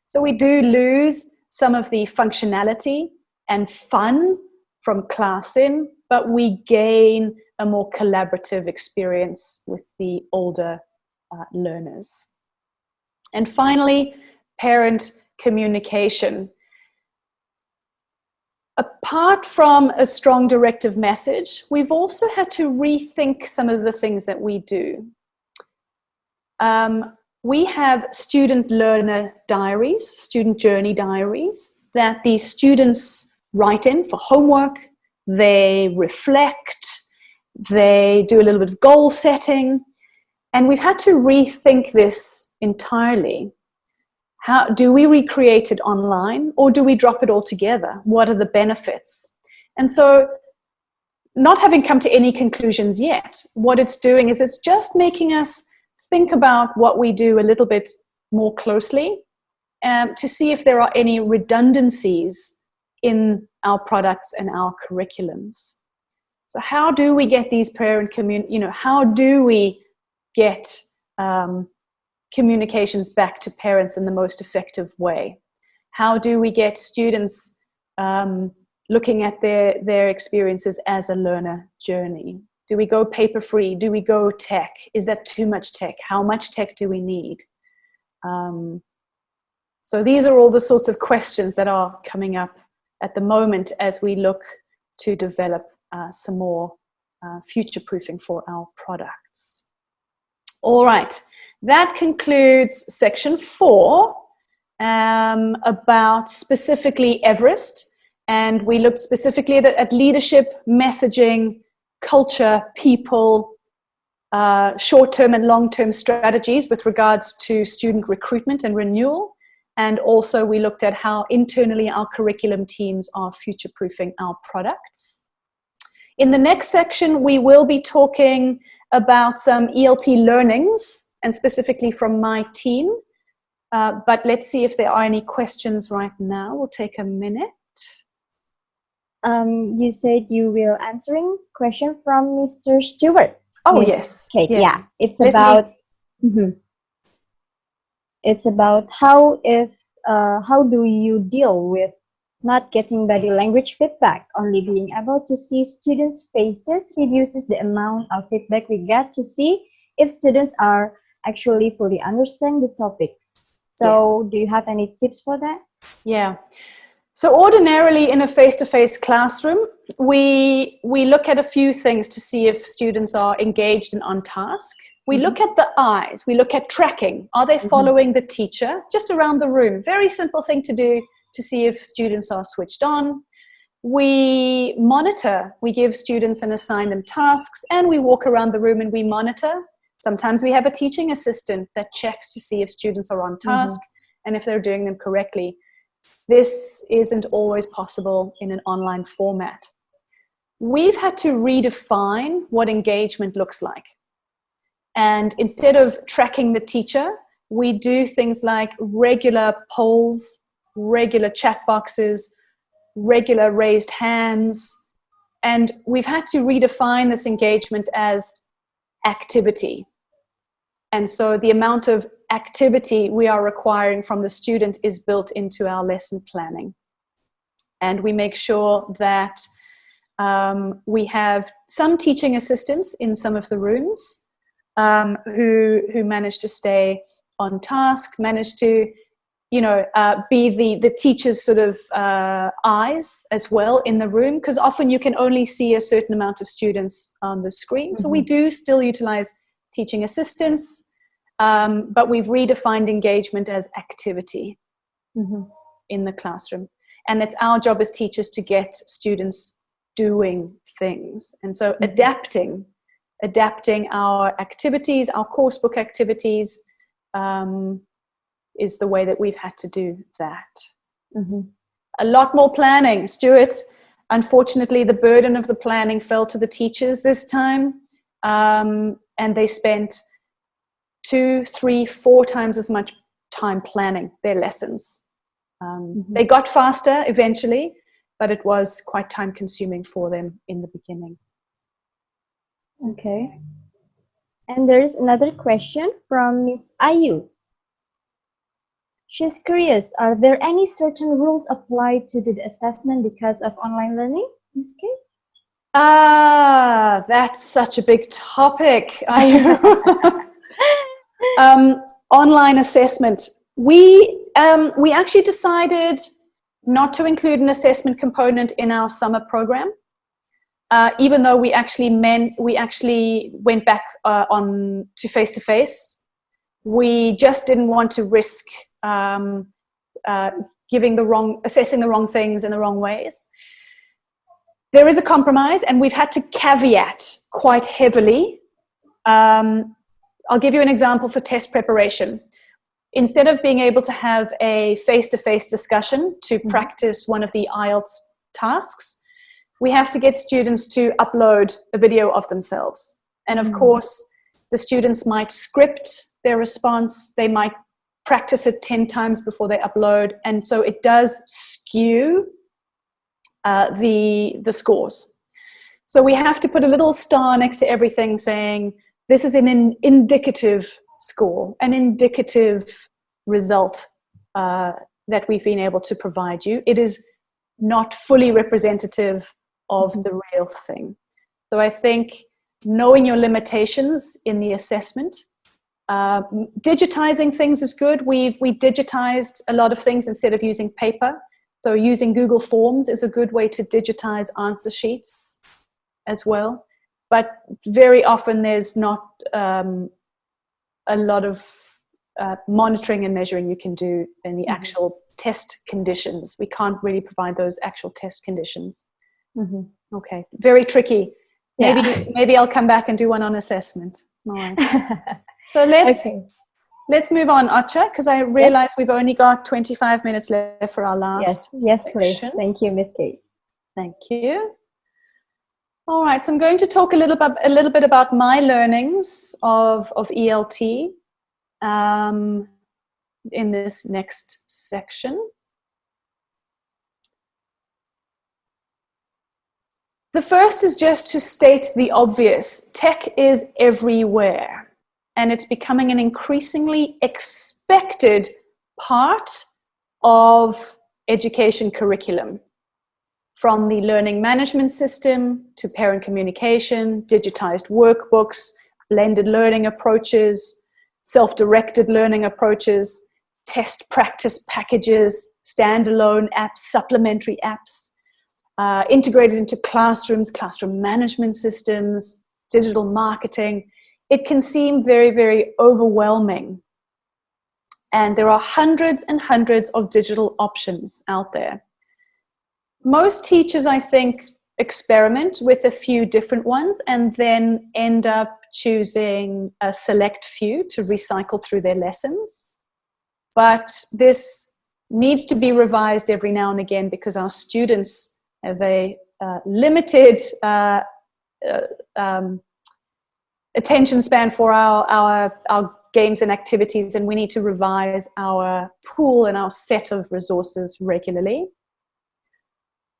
[SPEAKER 3] So we do lose some of the functionality and fun from ClassIn, but we gain a more collaborative experience with the older learners. And finally, parent communication. Apart from a strong directive message, we've also had to rethink some of the things that we do. We have student learner diaries, student journey diaries, that the students write in for homework, they reflect, they do a little bit of goal setting, and we've had to rethink this entirely. How do we recreate it online, or do we drop it all together? What are the benefits? And so, not having come to any conclusions yet, what it's doing is it's just making us think about what we do a little bit more closely to see if there are any redundancies in our products and our curriculums. So how do we get these parent how do we get communications back to parents in the most effective way? How do we get students looking at their experiences as a learner journey? Do we go paper free? Do we go tech? Is that too much tech? How much tech do we need? So these are all the sorts of questions that are coming up at the moment as we look to develop some more future-proofing for our products. All right, that concludes section 4 about specifically Everest. And we looked specifically at leadership, messaging, culture, people, short-term and long-term strategies with regards to student recruitment and renewal. And also we looked at how internally our curriculum teams are future-proofing our products. In the next section, we will be talking about some ELT learnings, and specifically from my team. But let's see if there are any questions right now. We'll take a minute.
[SPEAKER 1] You said you will answering question from Mr. Stewart.
[SPEAKER 3] Oh, yes.
[SPEAKER 1] Okay,
[SPEAKER 3] yes.
[SPEAKER 1] yeah. It's about it's about how do you deal with not getting body language feedback. Only being able to see students' faces reduces the amount of feedback we get to see if students are actually fully understand the topics. So do you have any tips for that?
[SPEAKER 3] Yeah. So ordinarily in a face-to-face classroom, we look at a few things to see if students are engaged and on task. We look at the eyes. We look at tracking. Are they following the teacher? Just around the room. Very simple thing to do to see if students are switched on. We monitor. We give students and assign them tasks, and we walk around the room and we monitor. Sometimes we have a teaching assistant that checks to see if students are on task and if they're doing them correctly. This isn't always possible in an online format. We've had to redefine what engagement looks like. And instead of tracking the teacher, we do things like regular polls, regular chat boxes, regular raised hands. And we've had to redefine this engagement as activity. And so the amount of activity we are requiring from the student is built into our lesson planning. And we make sure that we have some teaching assistants in some of the rooms who manage to stay on task, manage to, be the teacher's sort of eyes as well in the room, because often you can only see a certain amount of students on the screen. So we do still utilize teaching assistants, but we've redefined engagement as activity in the classroom. And it's our job as teachers to get students doing things. And so adapting our activities, our coursebook activities, is the way that we've had to do that. A lot more planning. Stuart, unfortunately, the burden of the planning fell to the teachers this time, and they spent 2, 3, 4 times as much time planning their lessons. They got faster eventually, but it was quite time consuming for them in the beginning.
[SPEAKER 1] Okay. And there's another question from Miss Ayu. She's curious, are there any certain rules applied to the assessment because of online learning, Ms. Kay?
[SPEAKER 3] That's such a big topic. Online assessment. We actually decided not to include an assessment component in our summer program, even though we actually went back on to face-to-face. We just didn't want to risk assessing the wrong things in the wrong ways. There is a compromise, and we've had to caveat quite heavily. I'll give you an example for test preparation. Instead of being able to have a face-to-face discussion to practice one of the IELTS tasks, we have to get students to upload a video of themselves. And of course, the students might script their response. They might practice it 10 times before they upload. And so it does skew the scores. So we have to put a little star next to everything saying, this is an indicative score, an indicative result that we've been able to provide you. It is not fully representative of the real thing. So I think knowing your limitations in the assessment Digitizing things is good. We digitized a lot of things instead of using paper. So using Google Forms is a good way to digitize answer sheets as well. But very often there's not a lot of monitoring and measuring you can do in the actual test conditions. We can't really provide those actual test conditions. Okay, very tricky. Maybe I'll come back and do one on assessment. All right. So let's move on, Acha, because I realize we've only got 25 minutes left for our last
[SPEAKER 1] Yes,
[SPEAKER 3] section.
[SPEAKER 1] please. Thank you, Miss Kate.
[SPEAKER 3] Thank you. All right, so I'm going to talk a little bit about my learnings of ELT in this next section. The first is just to state the obvious. Tech is everywhere, and it's becoming an increasingly expected part of education curriculum. From the learning management system to parent communication, digitized workbooks, blended learning approaches, self-directed learning approaches, test practice packages, standalone apps, supplementary apps, integrated into classrooms, classroom management systems, digital marketing. It can seem very, very overwhelming. And there are hundreds and hundreds of digital options out there. Most teachers, I think, experiment with a few different ones and then end up choosing a select few to recycle through their lessons. But this needs to be revised every now and again because our students have a limited attention span for our games and activities, and we need to revise our pool and our set of resources regularly.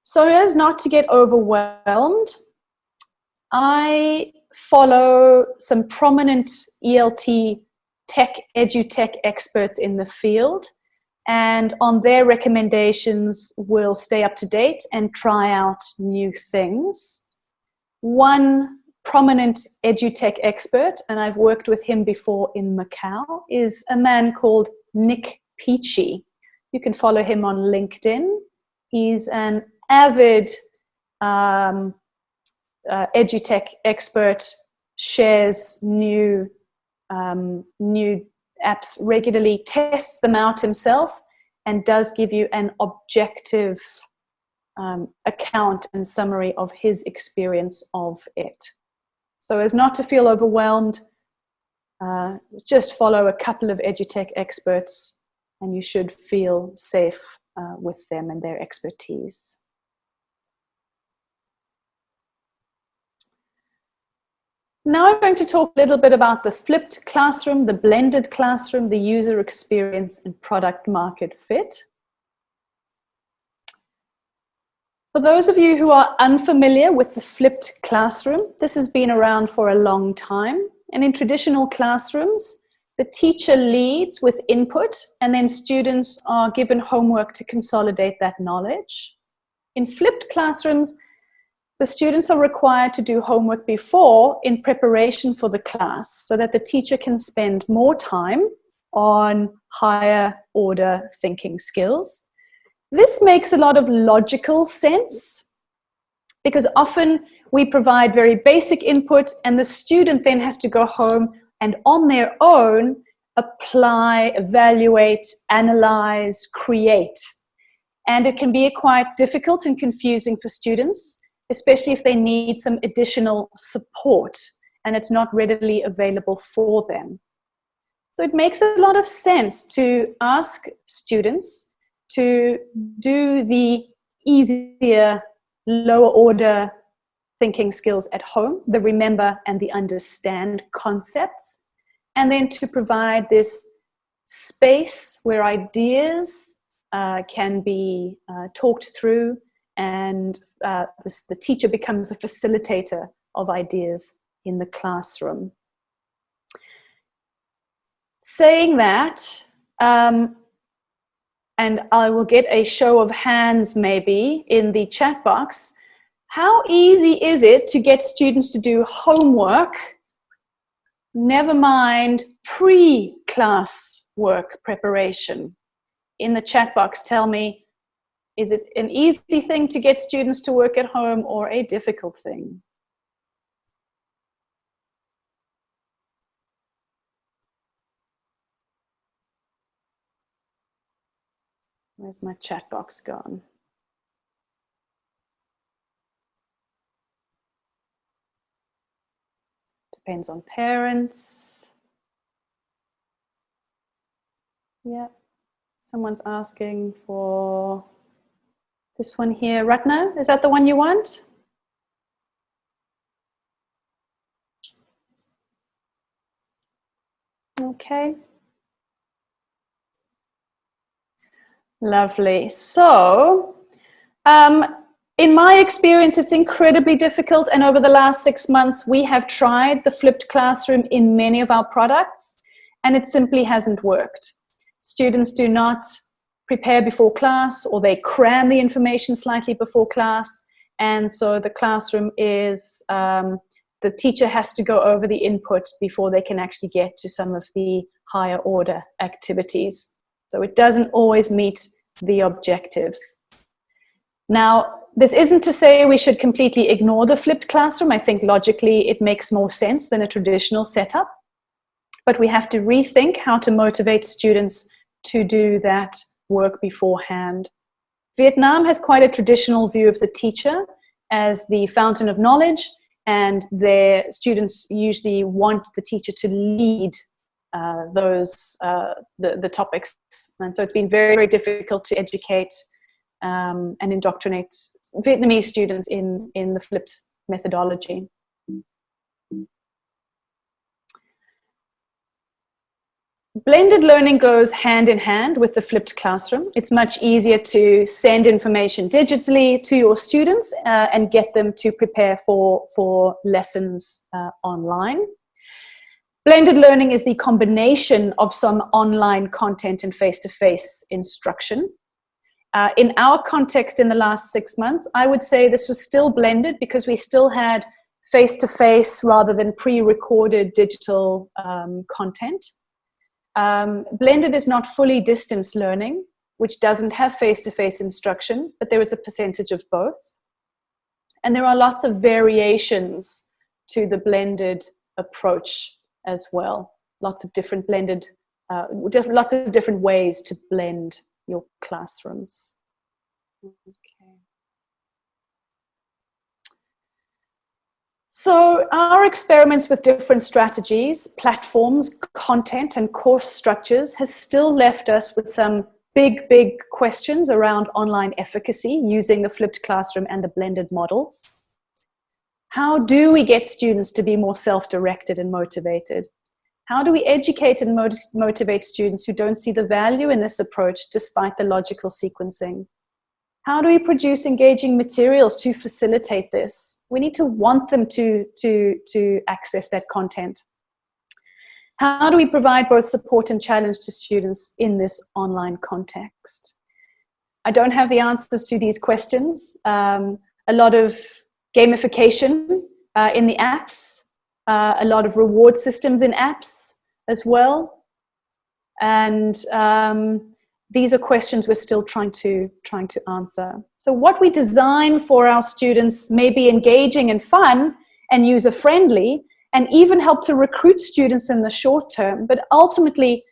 [SPEAKER 3] So as not to get overwhelmed, I follow some prominent ELT edutech experts in the field, and on their recommendations we'll stay up to date and try out new things. One prominent edutech expert, and I've worked with him before in Macau, is a man called Nick Peachy. You can follow him on LinkedIn. He's an avid edutech expert, shares new apps regularly, tests them out himself, and does give you an objective account and summary of his experience of it. So as not to feel overwhelmed, just follow a couple of edutech experts and you should feel safe with them and their expertise. Now I'm going to talk a little bit about the flipped classroom, the blended classroom, the user experience, and product market fit. For those of you who are unfamiliar with the flipped classroom, this has been around for a long time. And in traditional classrooms, the teacher leads with input and then students are given homework to consolidate that knowledge. In flipped classrooms, the students are required to do homework before in preparation for the class so that the teacher can spend more time on higher order thinking skills. This makes a lot of logical sense because often we provide very basic input and the student then has to go home and on their own apply, evaluate, analyze, create. And it can be quite difficult and confusing for students, especially if they need some additional support and it's not readily available for them. So it makes a lot of sense to ask students to do the easier, lower order thinking skills at home, the remember and the understand concepts, and then to provide this space where ideas can be talked through and the teacher becomes a facilitator of ideas in the classroom. Saying that, and I will get a show of hands maybe in the chat box, how easy is it to get students to do homework Never mind pre-class work preparation. In the chat box, tell me, is it an easy thing to get students to work at home or a difficult thing? Where's my chat box gone? Depends on parents. Yeah, someone's asking for this one here. Ratna, is that the one you want? Okay. Lovely. So, in my experience, it's incredibly difficult. And over the last 6 months, we have tried the flipped classroom in many of our products, and it simply hasn't worked. Students do not prepare before class, or they cram the information slightly before class. And so the classroom is, the teacher has to go over the input before they can actually get to some of the higher order activities. So it doesn't always meet the objectives. Now, this isn't to say we should completely ignore the flipped classroom. I think logically it makes more sense than a traditional setup. But we have to rethink how to motivate students to do that work beforehand. Vietnam has quite a traditional view of the teacher as the fountain of knowledge, and their students usually want the teacher to lead the topics. And so it's been very, very difficult to educate and indoctrinate Vietnamese students in the flipped methodology. Blended learning goes hand in hand with the flipped classroom. It's much easier to send information digitally to your students and get them to prepare for lessons online. Blended learning is the combination of some online content and face-to-face instruction. In our context in the last 6 months, I would say this was still blended because we still had face-to-face rather than pre-recorded digital content. Blended is not fully distance learning, which doesn't have face-to-face instruction, but there is a percentage of both. And there are lots of variations to the blended approach as well. Lots of different blended, lots of different ways to blend your classrooms. Okay. So our experiments with different strategies, platforms, content, and course structures has still left us with some big questions around online efficacy using the flipped classroom and the blended models. How do we get students to be more self-directed and motivated? How do we educate and motivate students who don't see the value in this approach despite the logical sequencing? How do we produce engaging materials to facilitate this? We need to want them to access that content. How do we provide both support and challenge to students in this online context? I don't have the answers to these questions. A lot of gamification in the apps, a lot of reward systems in apps as well. And these are questions we're still trying to answer. So what we design for our students may be engaging and fun and user-friendly, and even help to recruit students in the short term, but ultimately,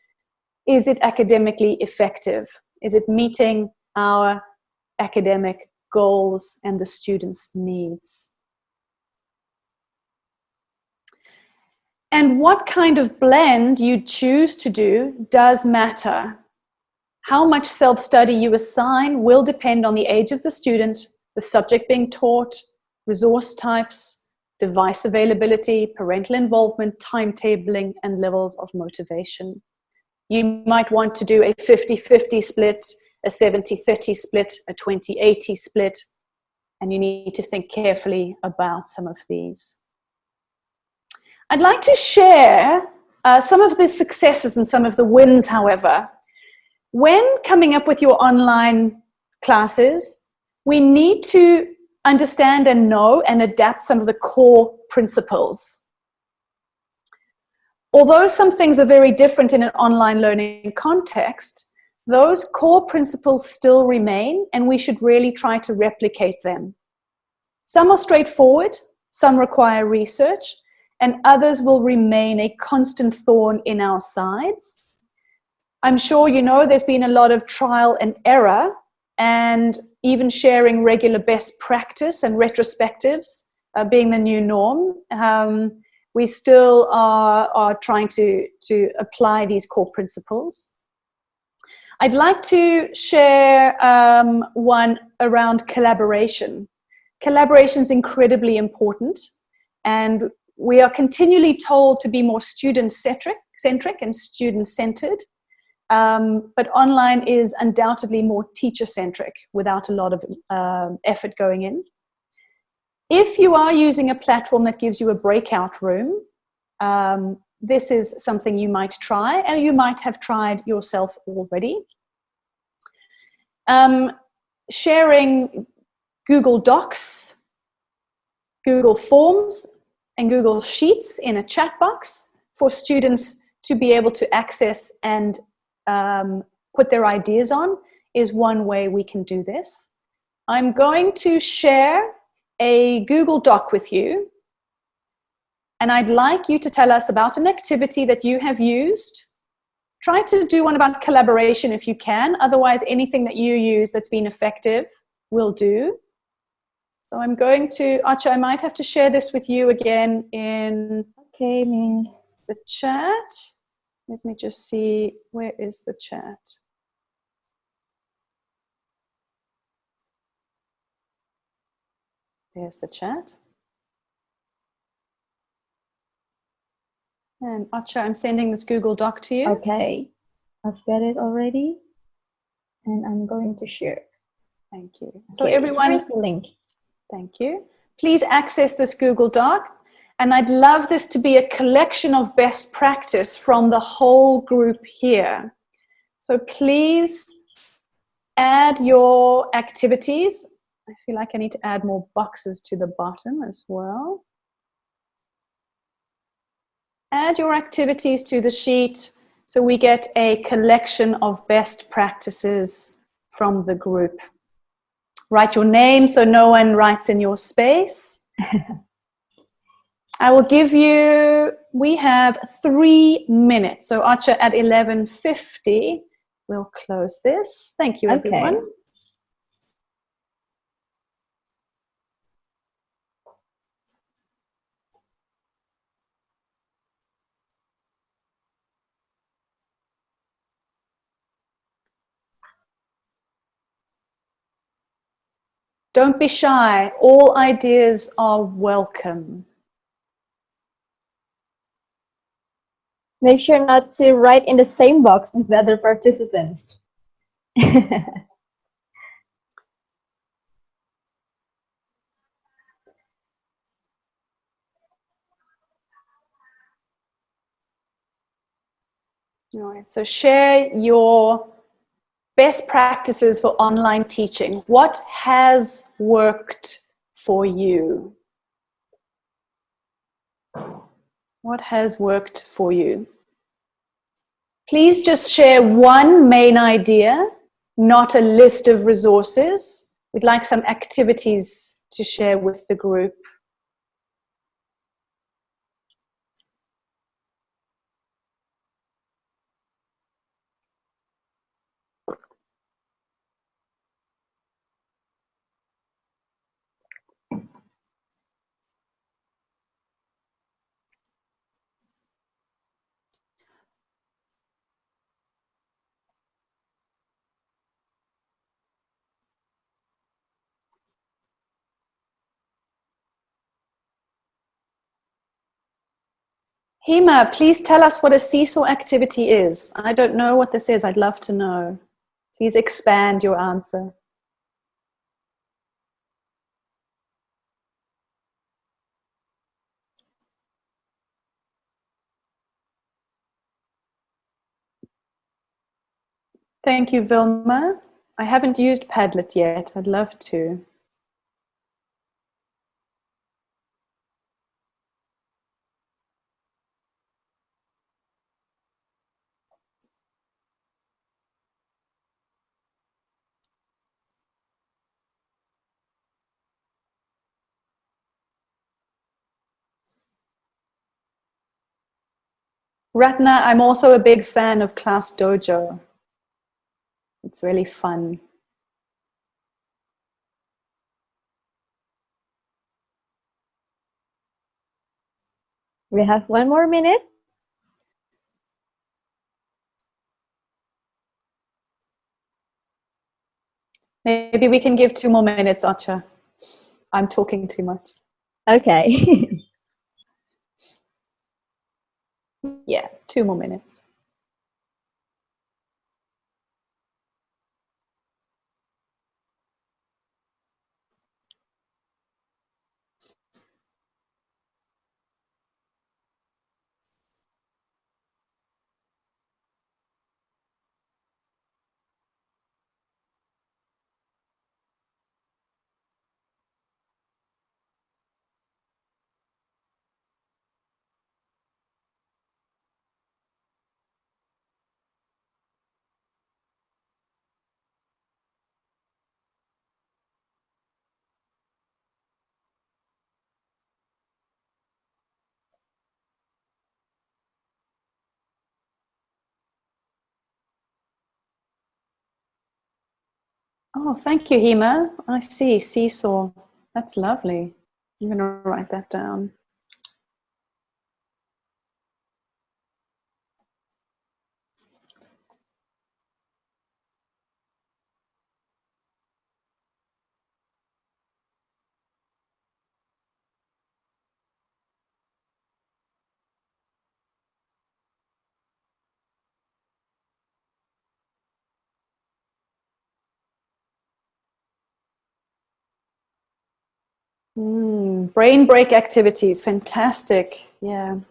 [SPEAKER 3] is it academically effective? Is it meeting our academic goals and the students' needs? And what kind of blend you choose to do does matter. How much self-study you assign will depend on the age of the student, the subject being taught, resource types, device availability, parental involvement, timetabling, and levels of motivation. You might want to do a 50-50 split, a 70-30 split, a 20-80 split, and you need to think carefully about some of these. I'd like to share some of the successes and some of the wins, however. When coming up with your online classes, we need to understand and know and adapt some of the core principles. Although some things are very different in an online learning context, those core principles still remain, and we should really try to replicate them. Some are straightforward, some require research, and others will remain a constant thorn in our sides. I'm sure you know there's been a lot of trial and error, and even sharing regular best practice and retrospectives being the new norm. We still are trying to apply these core principles. I'd like to share one around collaboration. Collaboration is incredibly important, and we are continually told to be more student-centric and student-centered, but online is undoubtedly more teacher-centric without a lot of effort going in. If you are using a platform that gives you a breakout room, this is something you might try, and you might have tried yourself already. Sharing Google Docs, Google Forms, and Google Sheets in a chat box for students to be able to access and put their ideas on is one way we can do this. I'm going to share a Google Doc with you, and I'd like you to tell us about an activity that you have used. Try to do one about collaboration if you can. Otherwise, anything that you use that's been effective will do. So I'm going to, Archer, I might have to share this with you again in the chat. Let me just see, where is the chat? There's the chat. And Archer, I'm sending this Google Doc to you.
[SPEAKER 1] Okay, I've got it already, and I'm going to share.
[SPEAKER 3] Thank you. So
[SPEAKER 1] Okay,
[SPEAKER 3] everyone,
[SPEAKER 1] here's the link.
[SPEAKER 3] thank you. Please access this Google Doc, and I'd love this to be a collection of best practice from the whole group here. So please add your activities. I feel like I need to add more boxes to the bottom as well. Add your activities to the sheet so we get a collection of best practices from the group. Write your name so no one writes in your space. I will give you, we have 3 minutes. So Archer, at 11:50, we'll close this. Thank you, everyone.
[SPEAKER 1] Okay.
[SPEAKER 3] Don't be shy. All ideas are welcome.
[SPEAKER 1] Make sure not to write in the same box with the other participants.
[SPEAKER 3] All right, so share your best practices for online teaching. What has worked for you? What has worked for you? Please just share one main idea, not a list of resources. We'd like some activities to share with the group. Hema, please tell us what a seesaw activity is. I don't know what this is. I'd love to know. Please expand your answer. Thank you, Vilma. I haven't used Padlet yet. I'd love to. Ratna, I'm also a big fan of Class Dojo. It's really fun.
[SPEAKER 1] We have 1 more minute.
[SPEAKER 3] Maybe we can give 2 more minutes, Acha. I'm talking too much.
[SPEAKER 1] Okay.
[SPEAKER 3] Yeah, 2 more minutes. Oh, thank you, Hema. I see, seesaw. That's lovely. I'm going to write that down. Brain break activities, fantastic. Yeah.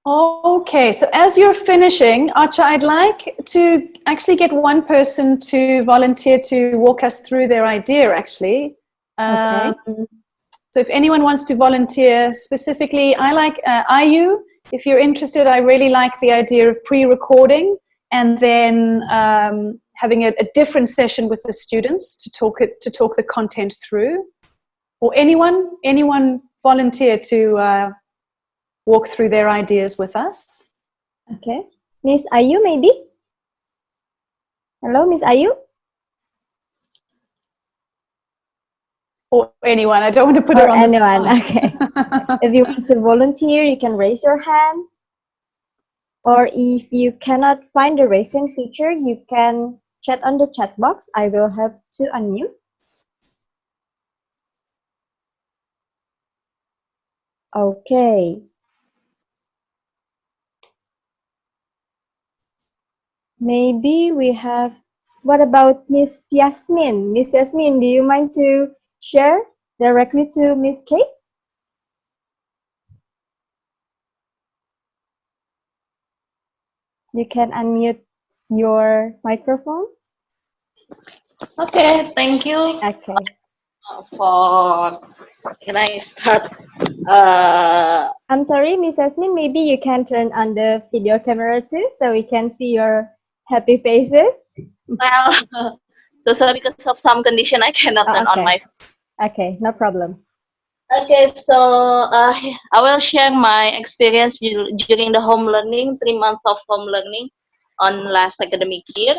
[SPEAKER 3] Okay, so as you're finishing, Archa, I'd like to actually get one person to volunteer to walk us through their idea, actually.
[SPEAKER 1] Okay.
[SPEAKER 3] So if anyone wants to volunteer specifically, I like IU. If you're interested, I really like the idea of pre-recording and then having a different session with the students to talk the content through. Or anyone volunteer to walk through their ideas with us.
[SPEAKER 1] Okay. Miss Ayu, maybe? Hello, Miss Ayu?
[SPEAKER 3] Or anyone. I don't want to put her
[SPEAKER 1] Or
[SPEAKER 3] on
[SPEAKER 1] anyone,
[SPEAKER 3] the spot.
[SPEAKER 1] okay. If you want to volunteer, you can raise your hand. Or if you cannot find the raise hand feature, you can chat on the chat box. I will help to unmute. Okay. Maybe we have, what about Miss Yasmin? Miss Yasmin, do you mind to share directly to Miss Kate? You can unmute your microphone.
[SPEAKER 10] Okay, thank you
[SPEAKER 1] Okay.
[SPEAKER 10] for. Can I start?
[SPEAKER 1] I'm sorry, Miss Yasmin, maybe you can turn on the video camera too, so we can see your happy faces.
[SPEAKER 10] Well, so because of some condition, I cannot turn on my.
[SPEAKER 1] Okay, no problem.
[SPEAKER 10] Okay, so I will share my experience during the home learning, 3 months of home learning on last academic year.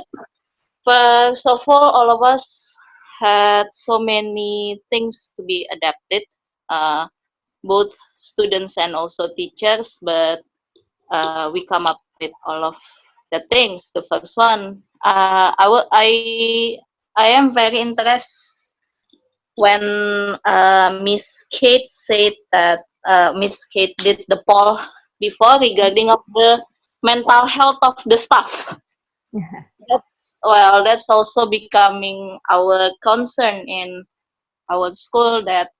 [SPEAKER 10] First of all of us had so many things to be adapted, both students and also teachers, but we come up with all of the things. The first one, I am very interested when Miss Kate said that Miss Kate did the poll before regarding of the mental health of the staff. That's also becoming our concern in our school that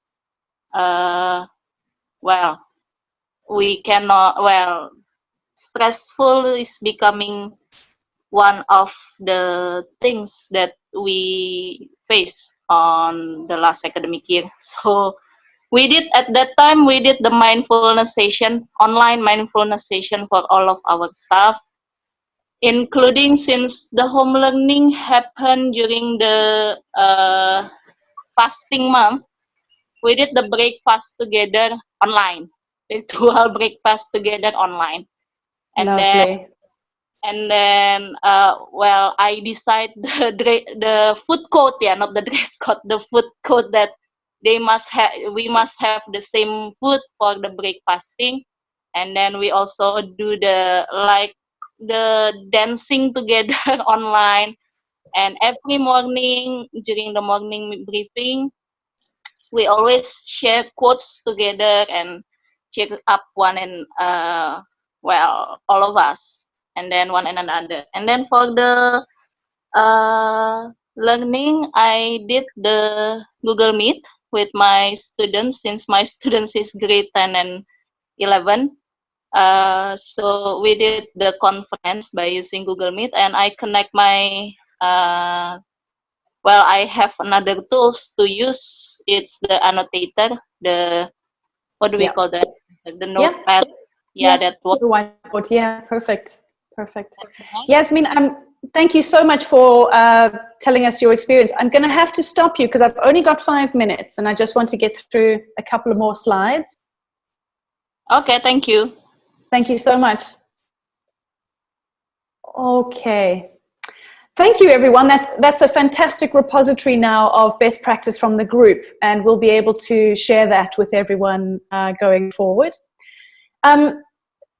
[SPEAKER 10] we cannot stressful is becoming one of the things that we face on the last academic year. So we did at that time, we did the mindfulness session, online mindfulness session for all of our staff, including since the home learning happened during the fasting month, we did the breakfast together online, virtual breakfast together online. And
[SPEAKER 3] Lovely.
[SPEAKER 10] well, I decide the food code, yeah, not the dress code, the food code that we must have the same food for the breakfasting. And then we also do the dancing together online. And every morning during the morning briefing, we always share quotes together and check up one and well, all of us, and then one and another. And then for the learning, I did the Google Meet with my students, since my students is grade 10 and 11. So we did the conference by using Google Meet, and I connect my well, I have another tools to use. It's the annotator, the what do we
[SPEAKER 3] Yeah.
[SPEAKER 10] call that? The
[SPEAKER 3] Yeah.
[SPEAKER 10] notepad. Yeah, that one.
[SPEAKER 3] The whiteboard. Yeah, perfect. Yasmin, thank you so much for telling us your experience. I'm going to have to stop you because I've only got 5 minutes and I just want to get through a couple of more slides.
[SPEAKER 10] Okay, thank you.
[SPEAKER 3] Thank you so much. Okay. Thank you, everyone. That's a fantastic repository now of best practice from the group, and we'll be able to share that with everyone going forward.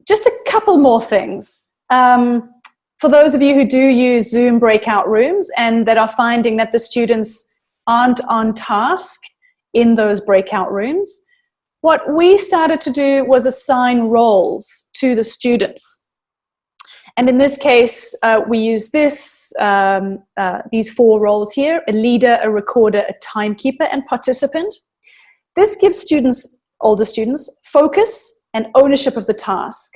[SPEAKER 3] Just a couple more things. For those of you who do use Zoom breakout rooms and that are finding that the students aren't on task in those breakout rooms, what we started to do was assign roles to the students. And in this case, we use these 4 roles here: a leader, a recorder, a timekeeper, and participant. This gives students, older students, focus and ownership of the task.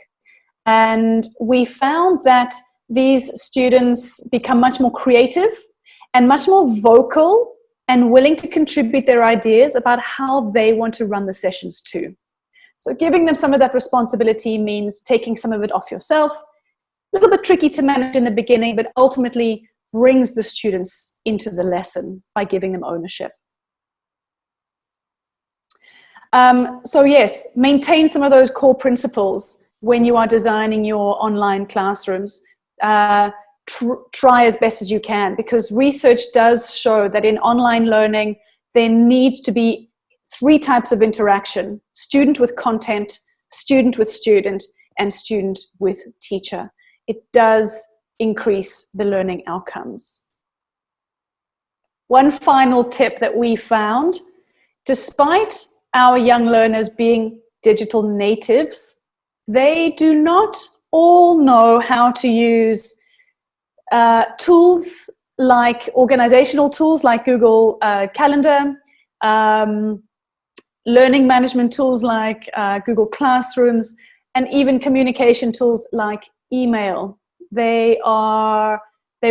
[SPEAKER 3] And we found that these students become much more creative and much more vocal and willing to contribute their ideas about how they want to run the sessions too. So giving them some of that responsibility means taking some of it off yourself. A little bit tricky to manage in the beginning, but ultimately brings the students into the lesson by giving them ownership. So yes, maintain some of those core principles when you are designing your online classrooms. Try as best as you can, because research does show that in online learning, there needs to be 3 types of interaction: student with content, student with student, and student with teacher. It does increase the learning outcomes. One final tip that we found: despite our young learners being digital natives, they do not all know how to use tools like organizational tools like Google Calendar, learning management tools like Google Classrooms, and even communication tools like email. They're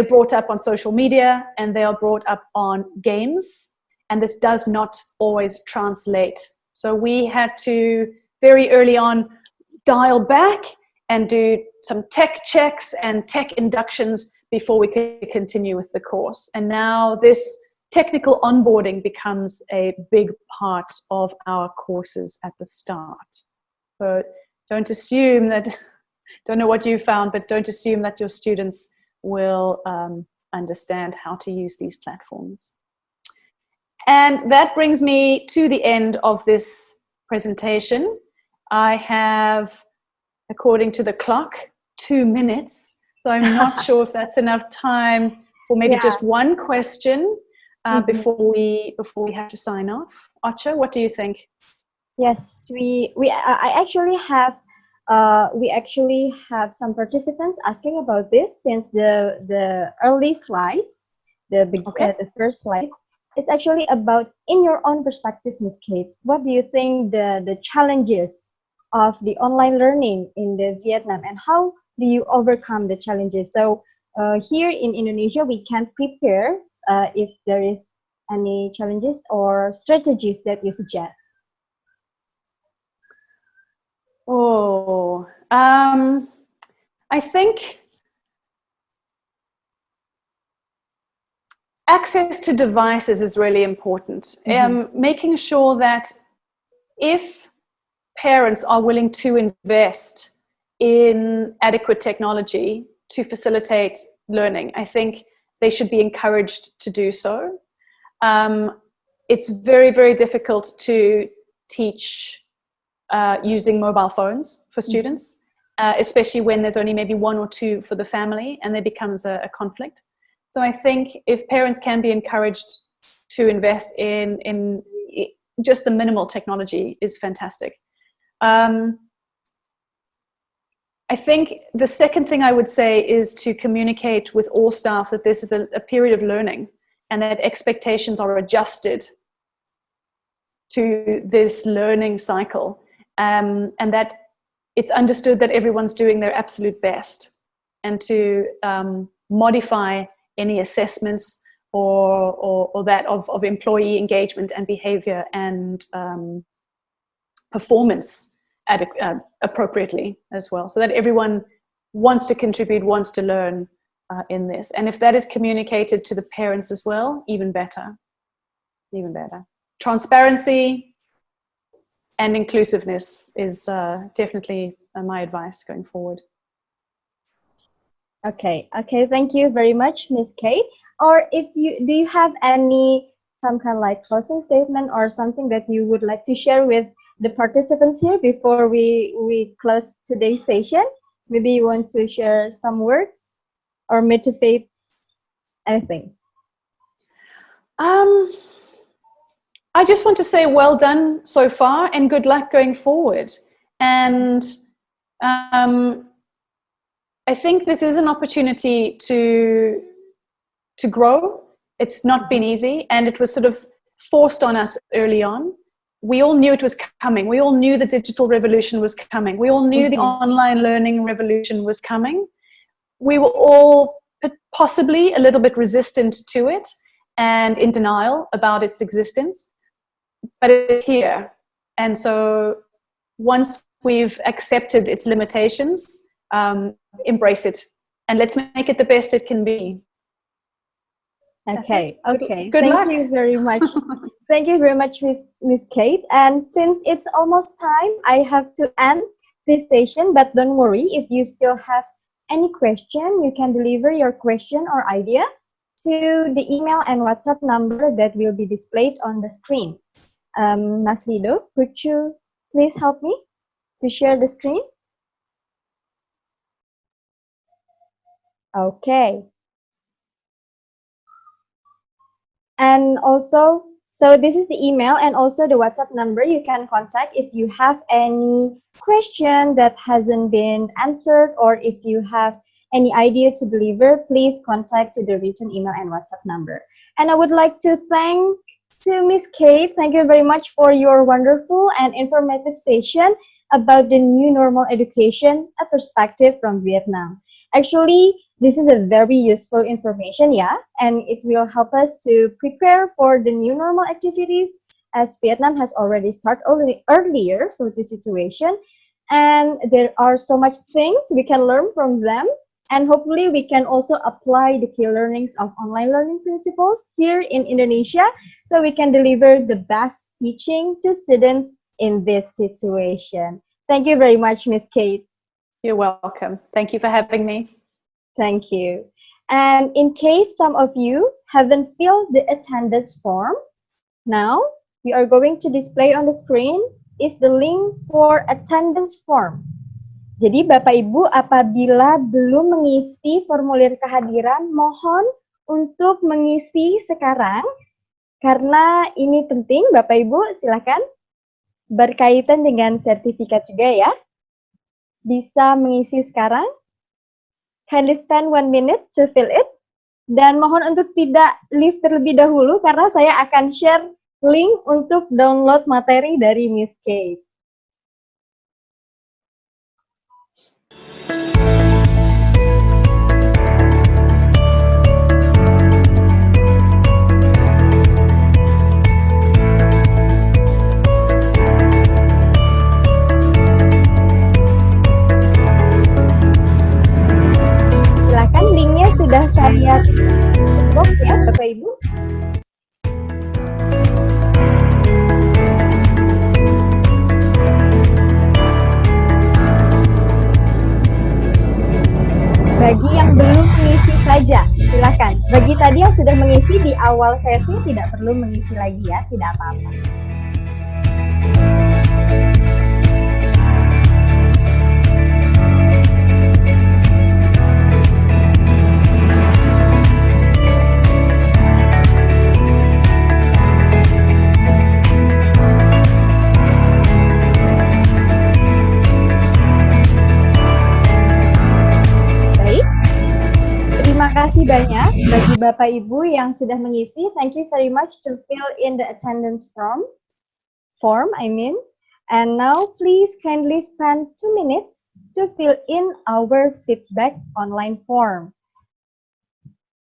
[SPEAKER 3] brought up on social media and they are brought up on games, and this does not always translate. So we had to very early on dial back and do some tech checks and tech inductions before we could continue with the course. And now this technical onboarding becomes a big part of our courses at the start. So don't assume that, don't know what you found, but don't assume that your students will understand how to use these platforms. And that brings me to the end of this presentation. I have, according to the clock, 2 minutes. So I'm not sure if that's enough time for maybe just one question before we have to sign off. Archer, what do you think?
[SPEAKER 1] Yes, I actually have some participants asking about this since the early slides, the first slides. It's actually about, in your own perspective, Ms. Kate, what do you think the challenges of the online learning in the Vietnam, and how do you overcome the challenges? So here in Indonesia, we can prepare if there is any challenges or strategies that you suggest.
[SPEAKER 3] Oh, I think access to devices is really important. Making sure that if parents are willing to invest in adequate technology to facilitate learning, I think they should be encouraged to do so. It's very, very difficult to teach using mobile phones for students, especially when there's only maybe one or two for the family and there becomes a conflict. So I think if parents can be encouraged to invest in just the minimal technology is fantastic. I think the second thing I would say is to communicate with all staff that this is a period of learning and that expectations are adjusted to this learning cycle, and that it's understood that everyone's doing their absolute best, and to modify any assessments or that of employee engagement and behavior and performance appropriately as well, so that everyone wants to contribute, wants to learn in this. And if that is communicated to the parents as well, even better. Even better. Transparency and inclusiveness is definitely my advice going forward.
[SPEAKER 1] Okay, thank you very much, Miss Kate. Or do you have some kind of like closing statement or something that you would like to share with the participants here before we close today's session? Maybe you want to share some words or motivate anything.
[SPEAKER 3] I just want to say well done so far and good luck going forward. And I think this is an opportunity to grow. It's not been easy, and it was sort of forced on us early on. We all knew it was coming. We all knew the digital revolution was coming. We all knew the online learning revolution was coming. We were all possibly a little bit resistant to it and in denial about its existence, but it's here. And so once we've accepted its limitations, embrace it and let's make it the best it can be.
[SPEAKER 1] Okay.
[SPEAKER 3] Good luck.
[SPEAKER 1] Thank you very much. Thank you very much, Miss Kate. And since it's almost time, I have to end this session, but don't worry, if you still have any question, you can deliver your question or idea to the email and WhatsApp number that will be displayed on the screen. Mas Lido, could you please help me to share the screen? Okay. And also, so this is the email and also the WhatsApp number you can contact if you have any question that hasn't been answered, or if you have any idea to deliver, please contact the written email and WhatsApp number. And I would like to thank Miss Kate. Thank you very much for your wonderful and informative session about the new normal education, a perspective from Vietnam. Actually, this is a very useful information, and it will help us to prepare for the new normal activities, as Vietnam has already started earlier for this situation. And there are so much things we can learn from them. And hopefully we can also apply the key learnings of online learning principles here in Indonesia, so we can deliver the best teaching to students in this situation. Thank you very much, Miss Kate.
[SPEAKER 3] You're welcome. Thank you for having me.
[SPEAKER 1] Thank you. And in case some of you haven't filled the attendance form, now we are going to display on the screen is the link for attendance form. Jadi Bapak Ibu apabila belum mengisi formulir kehadiran, mohon untuk mengisi sekarang, karena ini penting. Bapak Ibu silakan, berkaitan dengan sertifikat juga ya. Bisa mengisi sekarang. Kindly spend 1 minute to fill it. Dan mohon untuk tidak leave terlebih dahulu, karena saya akan share link untuk download materi dari Miss Kate. sudah saya box ya, Bapak Ibu. Bagi yang belum mengisi saja, silakan. Bagi tadi yang sudah mengisi di awal sesi, tidak perlu mengisi lagi ya, tidak apa-apa. Terima kasih banyak bagi Bapak Ibu yang sudah mengisi. Thank you very much to fill in the attendance form. And now please kindly spend 2 minutes to fill in our feedback online form.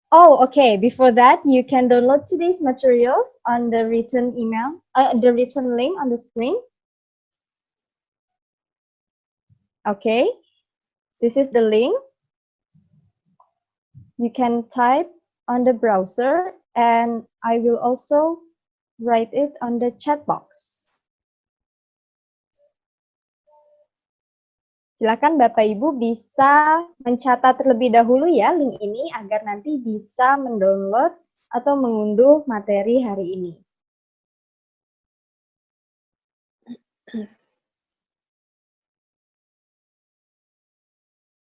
[SPEAKER 1] Oh, okay. Before that, you can download today's materials on the written link on the screen. Okay, this is the link. You can type on the browser and I will also write it on the chat box. Silakan Bapak Ibu bisa mencatat terlebih dahulu ya link ini agar nanti bisa mendownload atau mengunduh materi hari ini.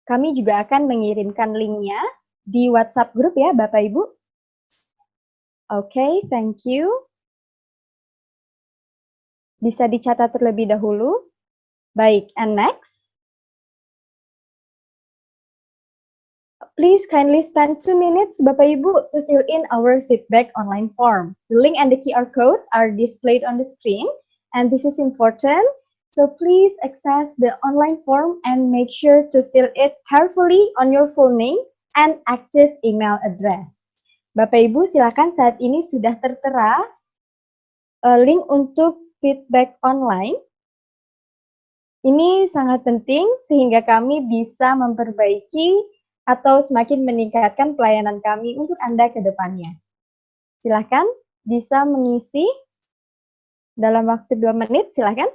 [SPEAKER 1] Kami juga akan mengirimkan linknya di WhatsApp grup ya, Bapak Ibu. Oke, thank you. Bisa dicatat terlebih dahulu. Baik, and next. Please kindly spend 2 minutes, Bapak Ibu, to fill in our feedback online form. The link and the QR code are displayed on the screen, and this is important. So please access the online form and make sure to fill it carefully on your full name and active email address. Bapak Ibu silakan, saat ini sudah tertera link untuk feedback online. Ini sangat penting sehingga kami bisa memperbaiki atau semakin meningkatkan pelayanan kami untuk Anda ke depannya. Silakan bisa mengisi dalam waktu 2 menit, silakan.